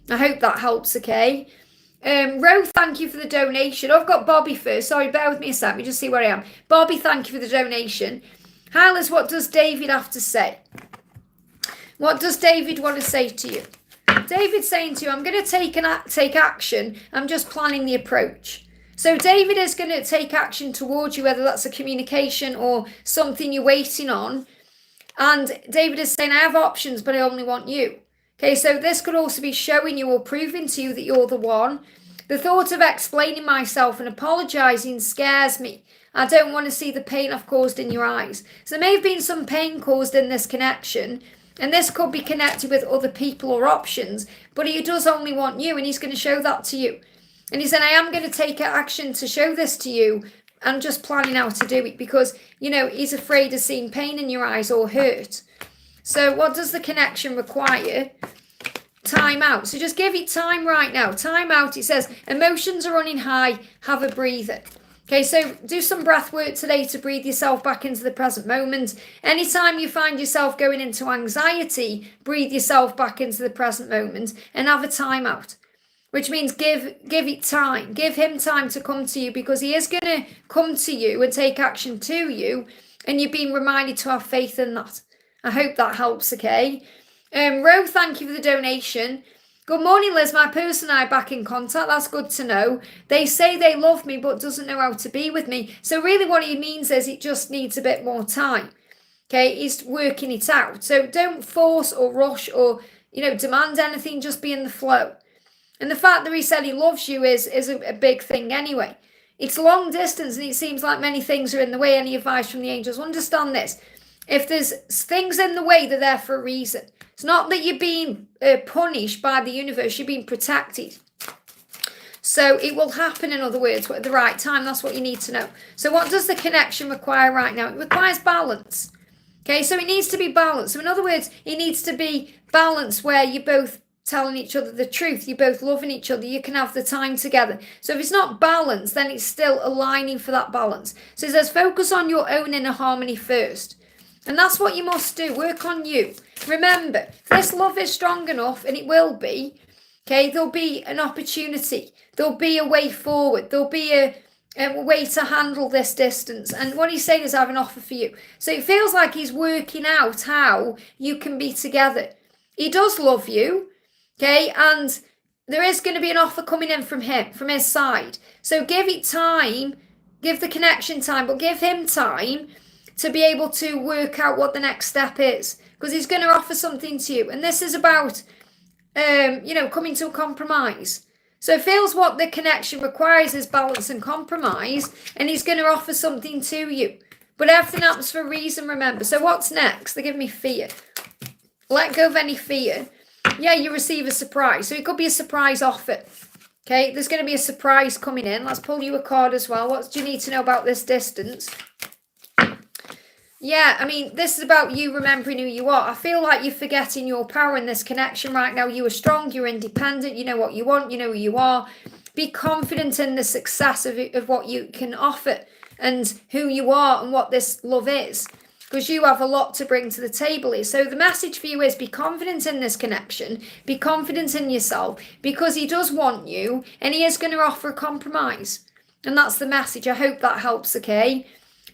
I hope that helps, okay? Ro, thank you for the donation. I've got Bobby first. Sorry, bear with me a sec. Let me just see where I am. Bobby, thank you for the donation. Hi, Liz, what does David have to say? What does David want to say to you? David's saying to you, I'm going to take action. I'm just planning the approach. So David is going to take action towards you, whether that's a communication or something you're waiting on. And David is saying, I have options, but I only want you. Okay, so this could also be showing you or proving to you that you're the one. The thought of explaining myself and apologising scares me. I don't want to see the pain I've caused in your eyes. So there may have been some pain caused in this connection. And this could be connected with other people or options, but he does only want you, and he's going to show that to you. And he said, I am going to take action to show this to you. I'm just planning how to do it because, you know, he's afraid of seeing pain in your eyes or hurt. So what does the connection require? Time out. So just give it time right now. Time out. It says, emotions are running high. Have a breather. Okay, so do some breath work today to breathe yourself back into the present moment. Anytime you find yourself going into anxiety, breathe yourself back into the present moment and have a time out. Which means give it time. Give him time to come to you, because he is going to come to you and take action to you, and you're being reminded to have faith in that. I hope that helps, okay? Ro, thank you for the donation. Good morning, Liz. My person and I back in contact. That's good to know. They say they love me but doesn't know how to be with me. So really what he means is it just needs a bit more time. Okay, he's working it out. So don't force or rush or, you know, demand anything. Just be in the flow. And the fact that he said he loves you is a big thing anyway. It's long distance and it seems like many things are in the way. Any advice from the angels? Understand this. If there's things in the way, they're there for a reason. It's not that you're being punished by the universe. You're being protected. So it will happen, in other words, at the right time. That's what you need to know. So what does the connection require right now? It requires balance. Okay, so it needs to be balanced. So in other words, it needs to be balanced where you're both telling each other the truth. You're both loving each other. You can have the time together. So if it's not balanced, then it's still aligning for that balance. So it says focus on your own inner harmony first. And that's what you must do. Work on you. Remember, if this love is strong enough, and it will be, okay, there'll be an opportunity. There'll be a way forward. There'll be a way to handle this distance. And what he's saying is I have an offer for you. So it feels like he's working out how you can be together. He does love you, okay, and there is going to be an offer coming in from him, from his side. So give it time. Give the connection time, but give him time to be able to work out what the next step is, because he's going to offer something to you. And this is about, you know, coming to a compromise. So it feels what the connection requires is balance and compromise, and he's going to offer something to you. But everything happens for a reason, remember. So what's next? They give me fear. Let go of any fear. Yeah, you receive a surprise. So it could be a surprise offer. Okay, there's going to be a surprise coming in. Let's pull you a card as well. What do you need to know about this distance? Yeah, I mean, this is about you remembering who you are. I feel like you're forgetting your power in this connection right now. You are strong, you're independent, you know what you want, you know who you are. Be confident in the success of what you can offer and who you are and what this love is. Because because you have a lot to bring to the table here. So the message for you is be confident in this connection, be confident in yourself, because he does want you and he is going to offer a compromise. And that's the message. I hope that helps, okay?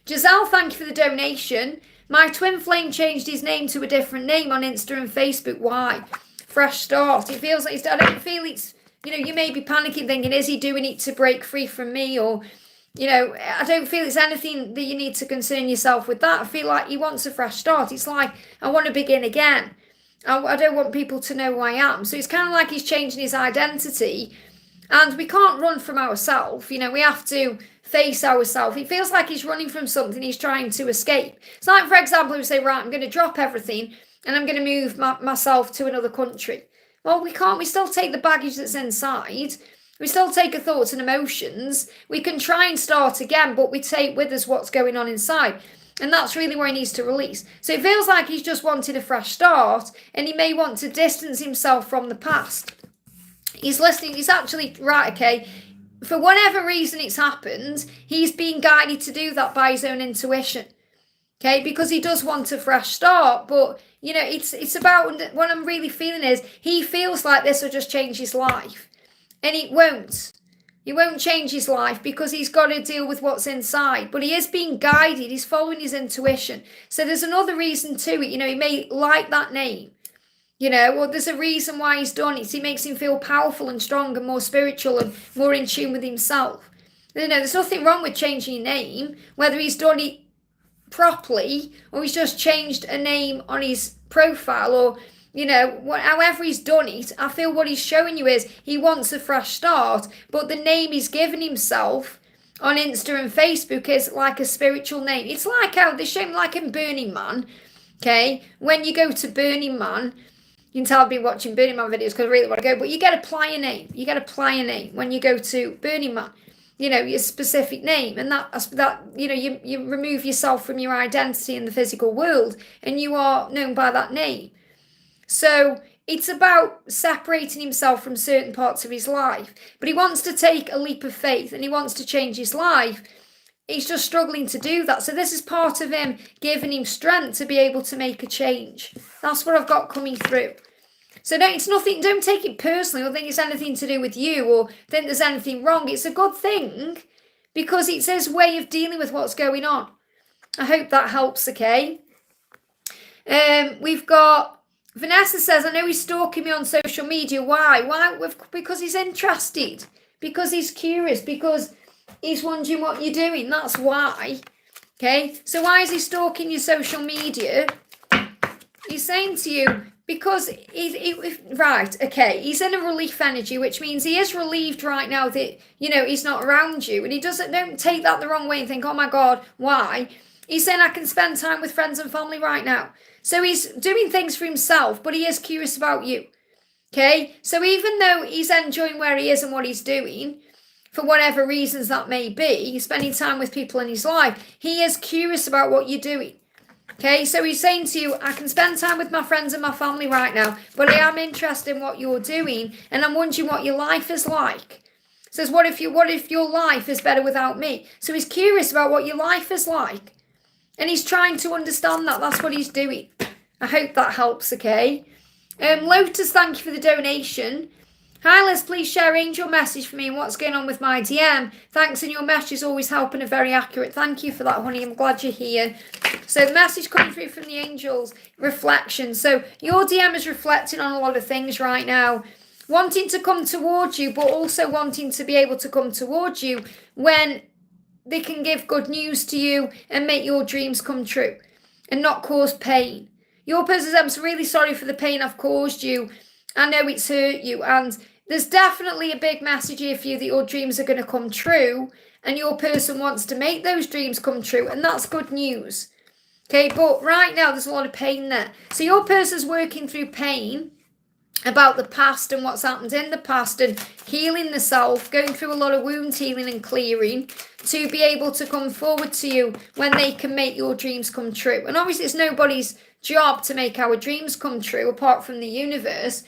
Jazelle, thank you for the donation. My twin flame changed his name to a different name on Insta and Facebook. Why? Fresh start. It feels like I don't feel it's, you may be panicking thinking, is he doing it to break free from me? Or, I don't feel it's anything that you need to concern yourself with that. I feel like he wants a fresh start. It's like, I want to begin again. I don't want people to know who I am. So it's kind of like he's changing his identity. And we can't run from ourselves. We have to face ourselves. It feels like he's running from something he's trying to escape. It's like, for example, we say, right, I'm going to drop everything and I'm going to move myself to another country. Well, we can't. We still take the baggage that's inside. We still take our thoughts and emotions. We can try and start again, but we take with us what's going on inside. And that's really where he needs to release. So it feels like he's just wanted a fresh start and he may want to distance himself from the past. He's listening. He's actually, right, okay, for whatever reason it's happened, he's being guided to do that by his own intuition. Okay, because he does want a fresh start. But, it's about, what I'm really feeling is he feels like this will just change his life. And it won't. It won't change his life because he's got to deal with what's inside. But he is being guided. He's following his intuition. So there's another reason to it. He may like that name. Well, there's a reason why he's done it. It makes him feel powerful and strong and more spiritual and more in tune with himself. There's nothing wrong with changing your name, whether he's done it properly or he's just changed a name on his profile or, however he's done it. I feel what he's showing you is he wants a fresh start, but the name he's given himself on Insta and Facebook is like a spiritual name. It's like how they show him like in Burning Man, okay? When you go to Burning Man, you can tell I've been watching Burning Man videos because I really want to go. But you get to apply a name. You get to apply a name when you go to Burning Man. Your specific name. And that you remove yourself from your identity in the physical world. And you are known by that name. So it's about separating himself from certain parts of his life. But he wants to take a leap of faith. And he wants to change his life. He's just struggling to do that. So this is part of him giving him strength to be able to make a change. That's what I've got coming through. So it's nothing, don't take it personally or think it's anything to do with you or think there's anything wrong. It's a good thing because it's his way of dealing with what's going on. I hope that helps, okay? We've got, Vanessa says, I know he's stalking me on social media. Why? Because he's interested. Because he's curious. Because he's wondering what you're doing. That's why. Okay? So why is he stalking your social media? He's saying to you, because right, okay, he's in a relief energy, which means he is relieved right now that, he's not around you. And he don't take that the wrong way and think, oh my God, why? He's saying I can spend time with friends and family right now. So he's doing things for himself, but he is curious about you. Okay? So even though he's enjoying where he is and what he's doing, for whatever reasons that may be, spending time with people in his life, he is curious about what you're doing. Okay, so he's saying to you, I can spend time with my friends and my family right now, but I am interested in what you're doing, and I'm wondering what your life is like. Says, what if your life is better without me? So he's curious about what your life is like, and he's trying to understand that. That's what he's doing. I hope that helps, okay? Lotus, thank you for the donation. Hi Liz, please share angel message for me and what's going on with my DM. Thanks, and your message is always helping and very accurate. Thank you for that, honey. I'm glad you're here. So the message coming through from the angels, reflection. So your DM is reflecting on a lot of things right now. Wanting to come towards you, but also wanting to be able to come towards you when they can give good news to you and make your dreams come true and not cause pain. Your person says, I'm really sorry for the pain I've caused you. I know it's hurt you, and there's definitely a big message here for you that your dreams are going to come true, and your person wants to make those dreams come true, and that's good news. Okay, but right now there's a lot of pain there. So your person's working through pain about the past and what's happened in the past and healing the self, going through a lot of wound healing and clearing to be able to come forward to you when they can make your dreams come true. And obviously it's nobody's job to make our dreams come true apart from the universe.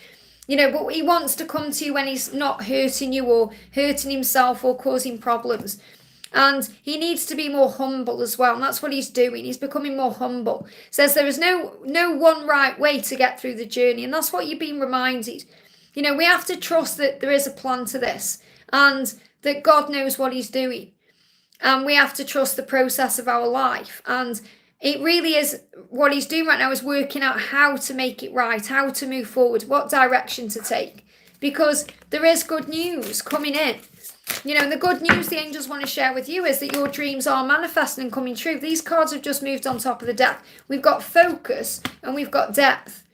But he wants to come to you when he's not hurting you or hurting himself or causing problems. And he needs to be more humble as well. And that's what he's doing. He's becoming more humble. Says there is no one right way to get through the journey. And that's what you're being reminded. You know, we have to trust that there is a plan to this and that God knows what he's doing. And we have to trust the process of our life. And it really is what he's doing right now is working out how to make it right, how to move forward, what direction to take. Because there is good news coming in. You know, and the good news the angels want to share with you is that your dreams are manifesting and coming true. These cards have just moved on top of the deck. We've got focus and we've got depth.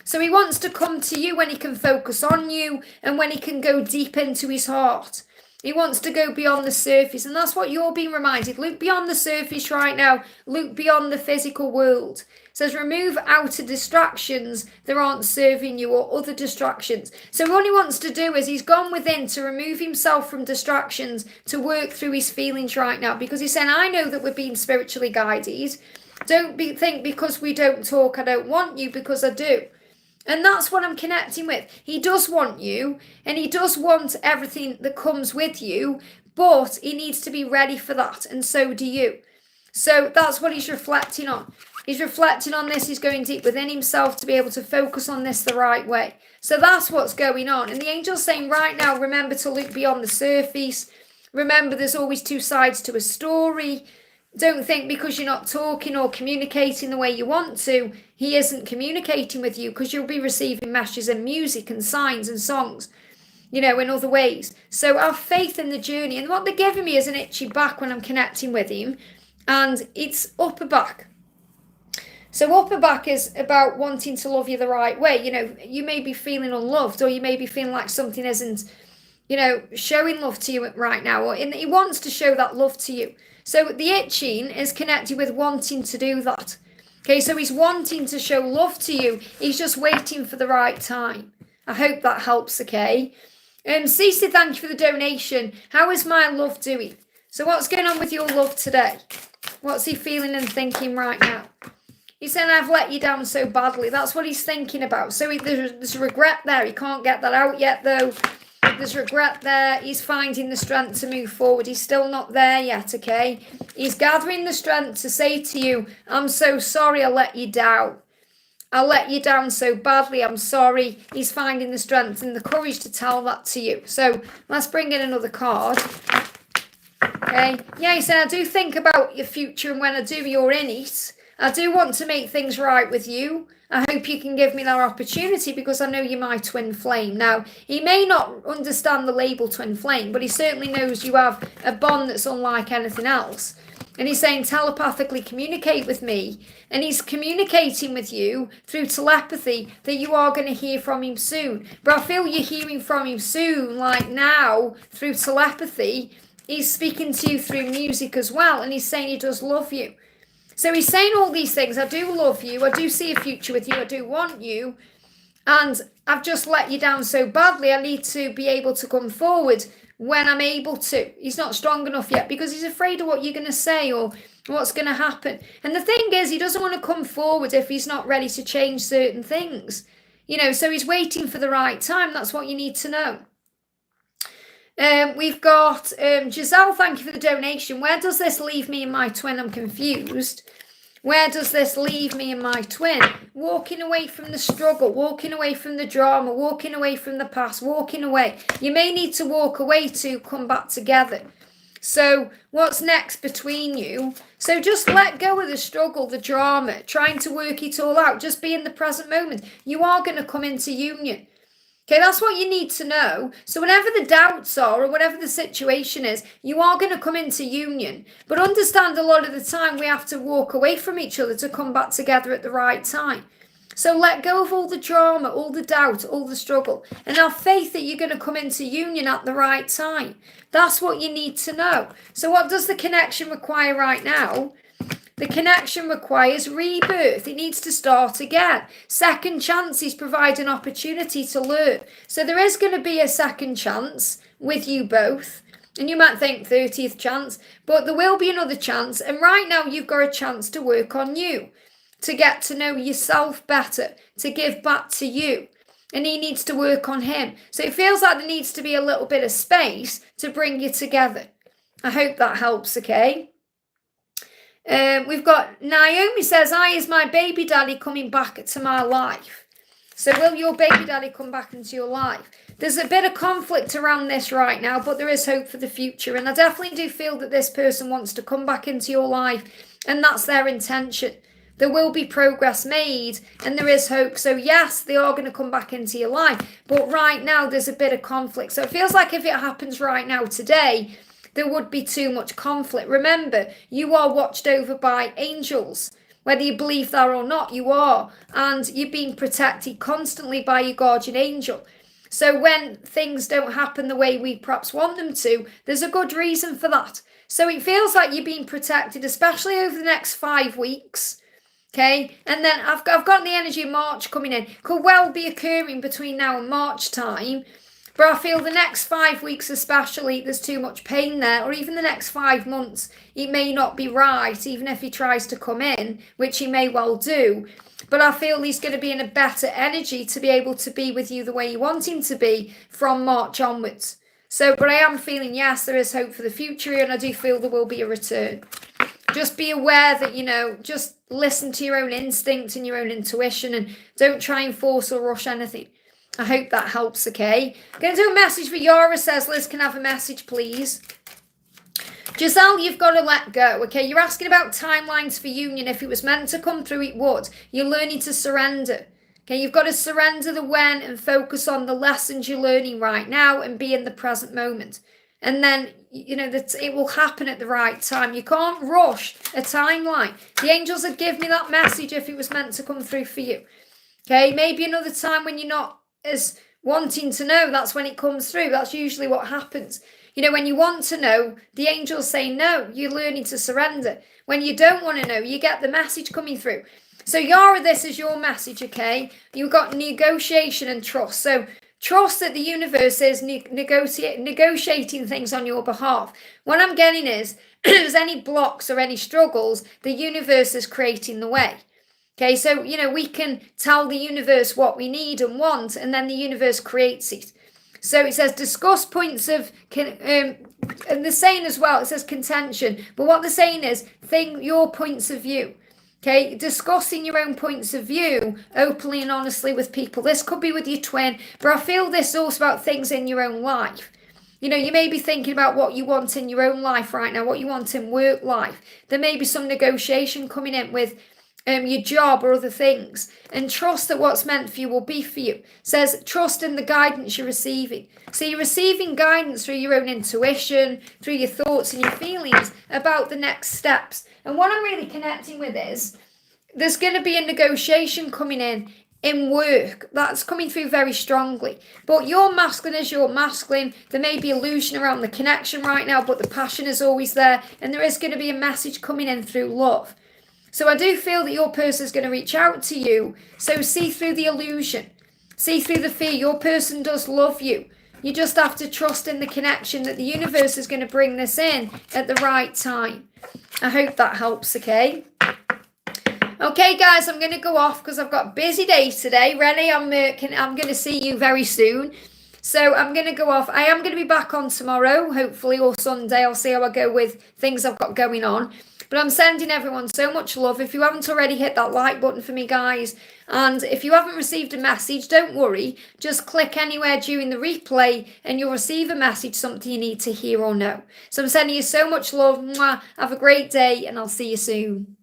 So he wants to come to you when he can focus on you and when he can go deep into his heart. He wants to go beyond the surface. And that's what you're being reminded. Look beyond the surface right now. Look beyond the physical world. It says remove outer distractions that aren't serving you or other distractions. So what he wants to do is he's gone within to remove himself from distractions to work through his feelings right now. Because he's saying, I know that we're being spiritually guided. Don't think because we don't talk, I don't want you, because I do. And that's what I'm connecting with. He does want you, and he does want everything that comes with you, but he needs to be ready for that, and so do you. So that's what he's reflecting on. He's reflecting on this. He's going deep within himself to be able to focus on this the right way. So that's what's going on. And the angel's saying right now, remember to look beyond the surface. Remember there's always two sides to a story. Don't think because you're not talking or communicating the way you want to, he isn't communicating with you, because you'll be receiving messages and music and signs and songs, you know, in other ways. So have faith in the journey. And what they're giving me is an itchy back when I'm connecting with him. And it's upper back. So upper back is about wanting to love you the right way. You know, you may be feeling unloved, or you may be feeling like something isn't, you know, showing love to you right now. Or he wants to show that love to you. So the itching is connected with wanting to do that. Okay, so he's wanting to show love to you. He's just waiting for the right time. I hope that helps, okay? CeCe, thank you for the donation. How is my love doing? So what's going on with your love today? What's he feeling and thinking right now? He's saying, I've let you down so badly. That's what he's thinking about. So there's regret there. He can't get that out yet, though. There's regret there. He's finding the strength to move forward. He's still not there yet, okay? He's gathering the strength to say to you, I'm so sorry I let you down. I let you down so badly. I'm sorry. He's finding the strength and the courage to tell that to you. So let's bring in another card. Okay. Yeah, he said, I do think about your future, and when I do, you're in it. I do want to make things right with you. I hope you can give me that opportunity, because I know you're my twin flame. Now, he may not understand the label twin flame, but he certainly knows you have a bond that's unlike anything else. And he's saying telepathically communicate with me. And he's communicating with you through telepathy that you are going to hear from him soon. But I feel you're hearing from him soon, like now, through telepathy. He's speaking to you through music as well. And he's saying he does love you. So he's saying all these things. I do love you. I do see a future with you. I do want you. And I've just let you down so badly. I need to be able to come forward when I'm able to. He's not strong enough yet because he's afraid of what you're going to say or what's going to happen. And the thing is, he doesn't want to come forward if he's not ready to change certain things. You know, so he's waiting for the right time. That's what you need to know. We've got Jazelle, thank you for the donation. Where does this leave me and my twin? I'm confused. Where does this leave me and my twin? Walking away from the struggle, walking away from the drama, walking away from the past, walking away. You may need to walk away to come back together. So what's next between you? So just let go of the struggle, the drama, trying to work it all out. Just be in the present moment. You are going to come into union. Okay, that's what you need to know. So whenever the doubts are or whatever the situation is, you are going to come into union. But understand a lot of the time we have to walk away from each other to come back together at the right time. So let go of all the drama, all the doubt, all the struggle, and have faith that you're going to come into union at the right time. That's what you need to know. So what does the connection require right now? The connection requires rebirth. It needs to start again. Second chances provide an opportunity to learn. So there is going to be a second chance with you both. And you might think 30th chance, but there will be another chance. And right now you've got a chance to work on you, to get to know yourself better, to give back to you. And he needs to work on him. So it feels like there needs to be a little bit of space to bring you together. I hope that helps, okay? We've got Naomi says, is my baby daddy coming back to my life? So will your baby daddy come back into your life? There's a bit of conflict around this right now, but there is hope for the future. And I definitely do feel that this person wants to come back into your life, and that's their intention. There will be progress made, and there is hope. So yes, they are going to come back into your life. But right now, there's a bit of conflict. So it feels like if it happens right now today, there would be too much conflict. Remember, you are watched over by angels. Whether you believe that or not, you are. And you're being protected constantly by your guardian angel. So when things don't happen the way we perhaps want them to, there's a good reason for that. So it feels like you're being protected, especially over the next 5 weeks. Okay, and then I've got the energy of March coming in. Could well be occurring between now and March time. But I feel the next 5 weeks especially, there's too much pain there. Or even the next 5 months, it may not be right, even if he tries to come in, which he may well do. But I feel he's going to be in a better energy to be able to be with you the way you want him to be from March onwards. So, but I am feeling, yes, there is hope for the future, and I do feel there will be a return. Just be aware that, just listen to your own instinct and your own intuition, and don't try and force or rush anything. I hope that helps, okay? I'm going to do a message for Yura says, Liz, can I have a message, please? Jazelle, you've got to let go, okay? You're asking about timelines for union. If it was meant to come through, it would. You're learning to surrender, okay? You've got to surrender the when and focus on the lessons you're learning right now and be in the present moment. And then, that it will happen at the right time. You can't rush a timeline. The angels would give me that message if it was meant to come through for you, okay? Maybe another time when you're not as wanting to know, that's when it comes through. That's usually what happens. When you want to know, the angels say no, you're learning to surrender. When you don't want to know, you get the message coming through. So Yara, this is your message, okay? You've got negotiation and trust. So trust that the universe is negotiating things on your behalf. What I'm getting is, if there's any blocks or any struggles, the universe is creating the way. Okay, so, we can tell the universe what we need and want, and then the universe creates it. So it says discuss points of, and they're saying as well, it says contention. But what they're saying is, think your points of view. Okay, discussing your own points of view openly and honestly with people. This could be with your twin, but I feel this is also about things in your own life. You may be thinking about what you want in your own life right now, what you want in work life. There may be some negotiation coming in with your job or other things, and trust that what's meant for you will be for you. It says trust in the guidance you're receiving. So you're receiving guidance through your own intuition, through your thoughts and your feelings about the next steps. And what I'm really connecting with is there's going to be a negotiation coming in work that's coming through very strongly. But your masculine is your masculine. There may be illusion around the connection right now, but the passion is always there, and there is going to be a message coming in through love. So I do feel that your person is going to reach out to you. So see through the illusion. See through the fear. Your person does love you. You just have to trust in the connection that the universe is going to bring this in at the right time. I hope that helps, okay? Okay, guys, I'm going to go off because I've got a busy day today. Rennie, I'm going to see you very soon. So I'm going to go off. I am going to be back on tomorrow, hopefully, or Sunday. I'll see how I go with things I've got going on. But I'm sending everyone so much love. If you haven't already, hit that like button for me, guys. And if you haven't received a message, don't worry. Just click anywhere during the replay and you'll receive a message, something you need to hear or know. So I'm sending you so much love. Mwah. Have a great day and I'll see you soon.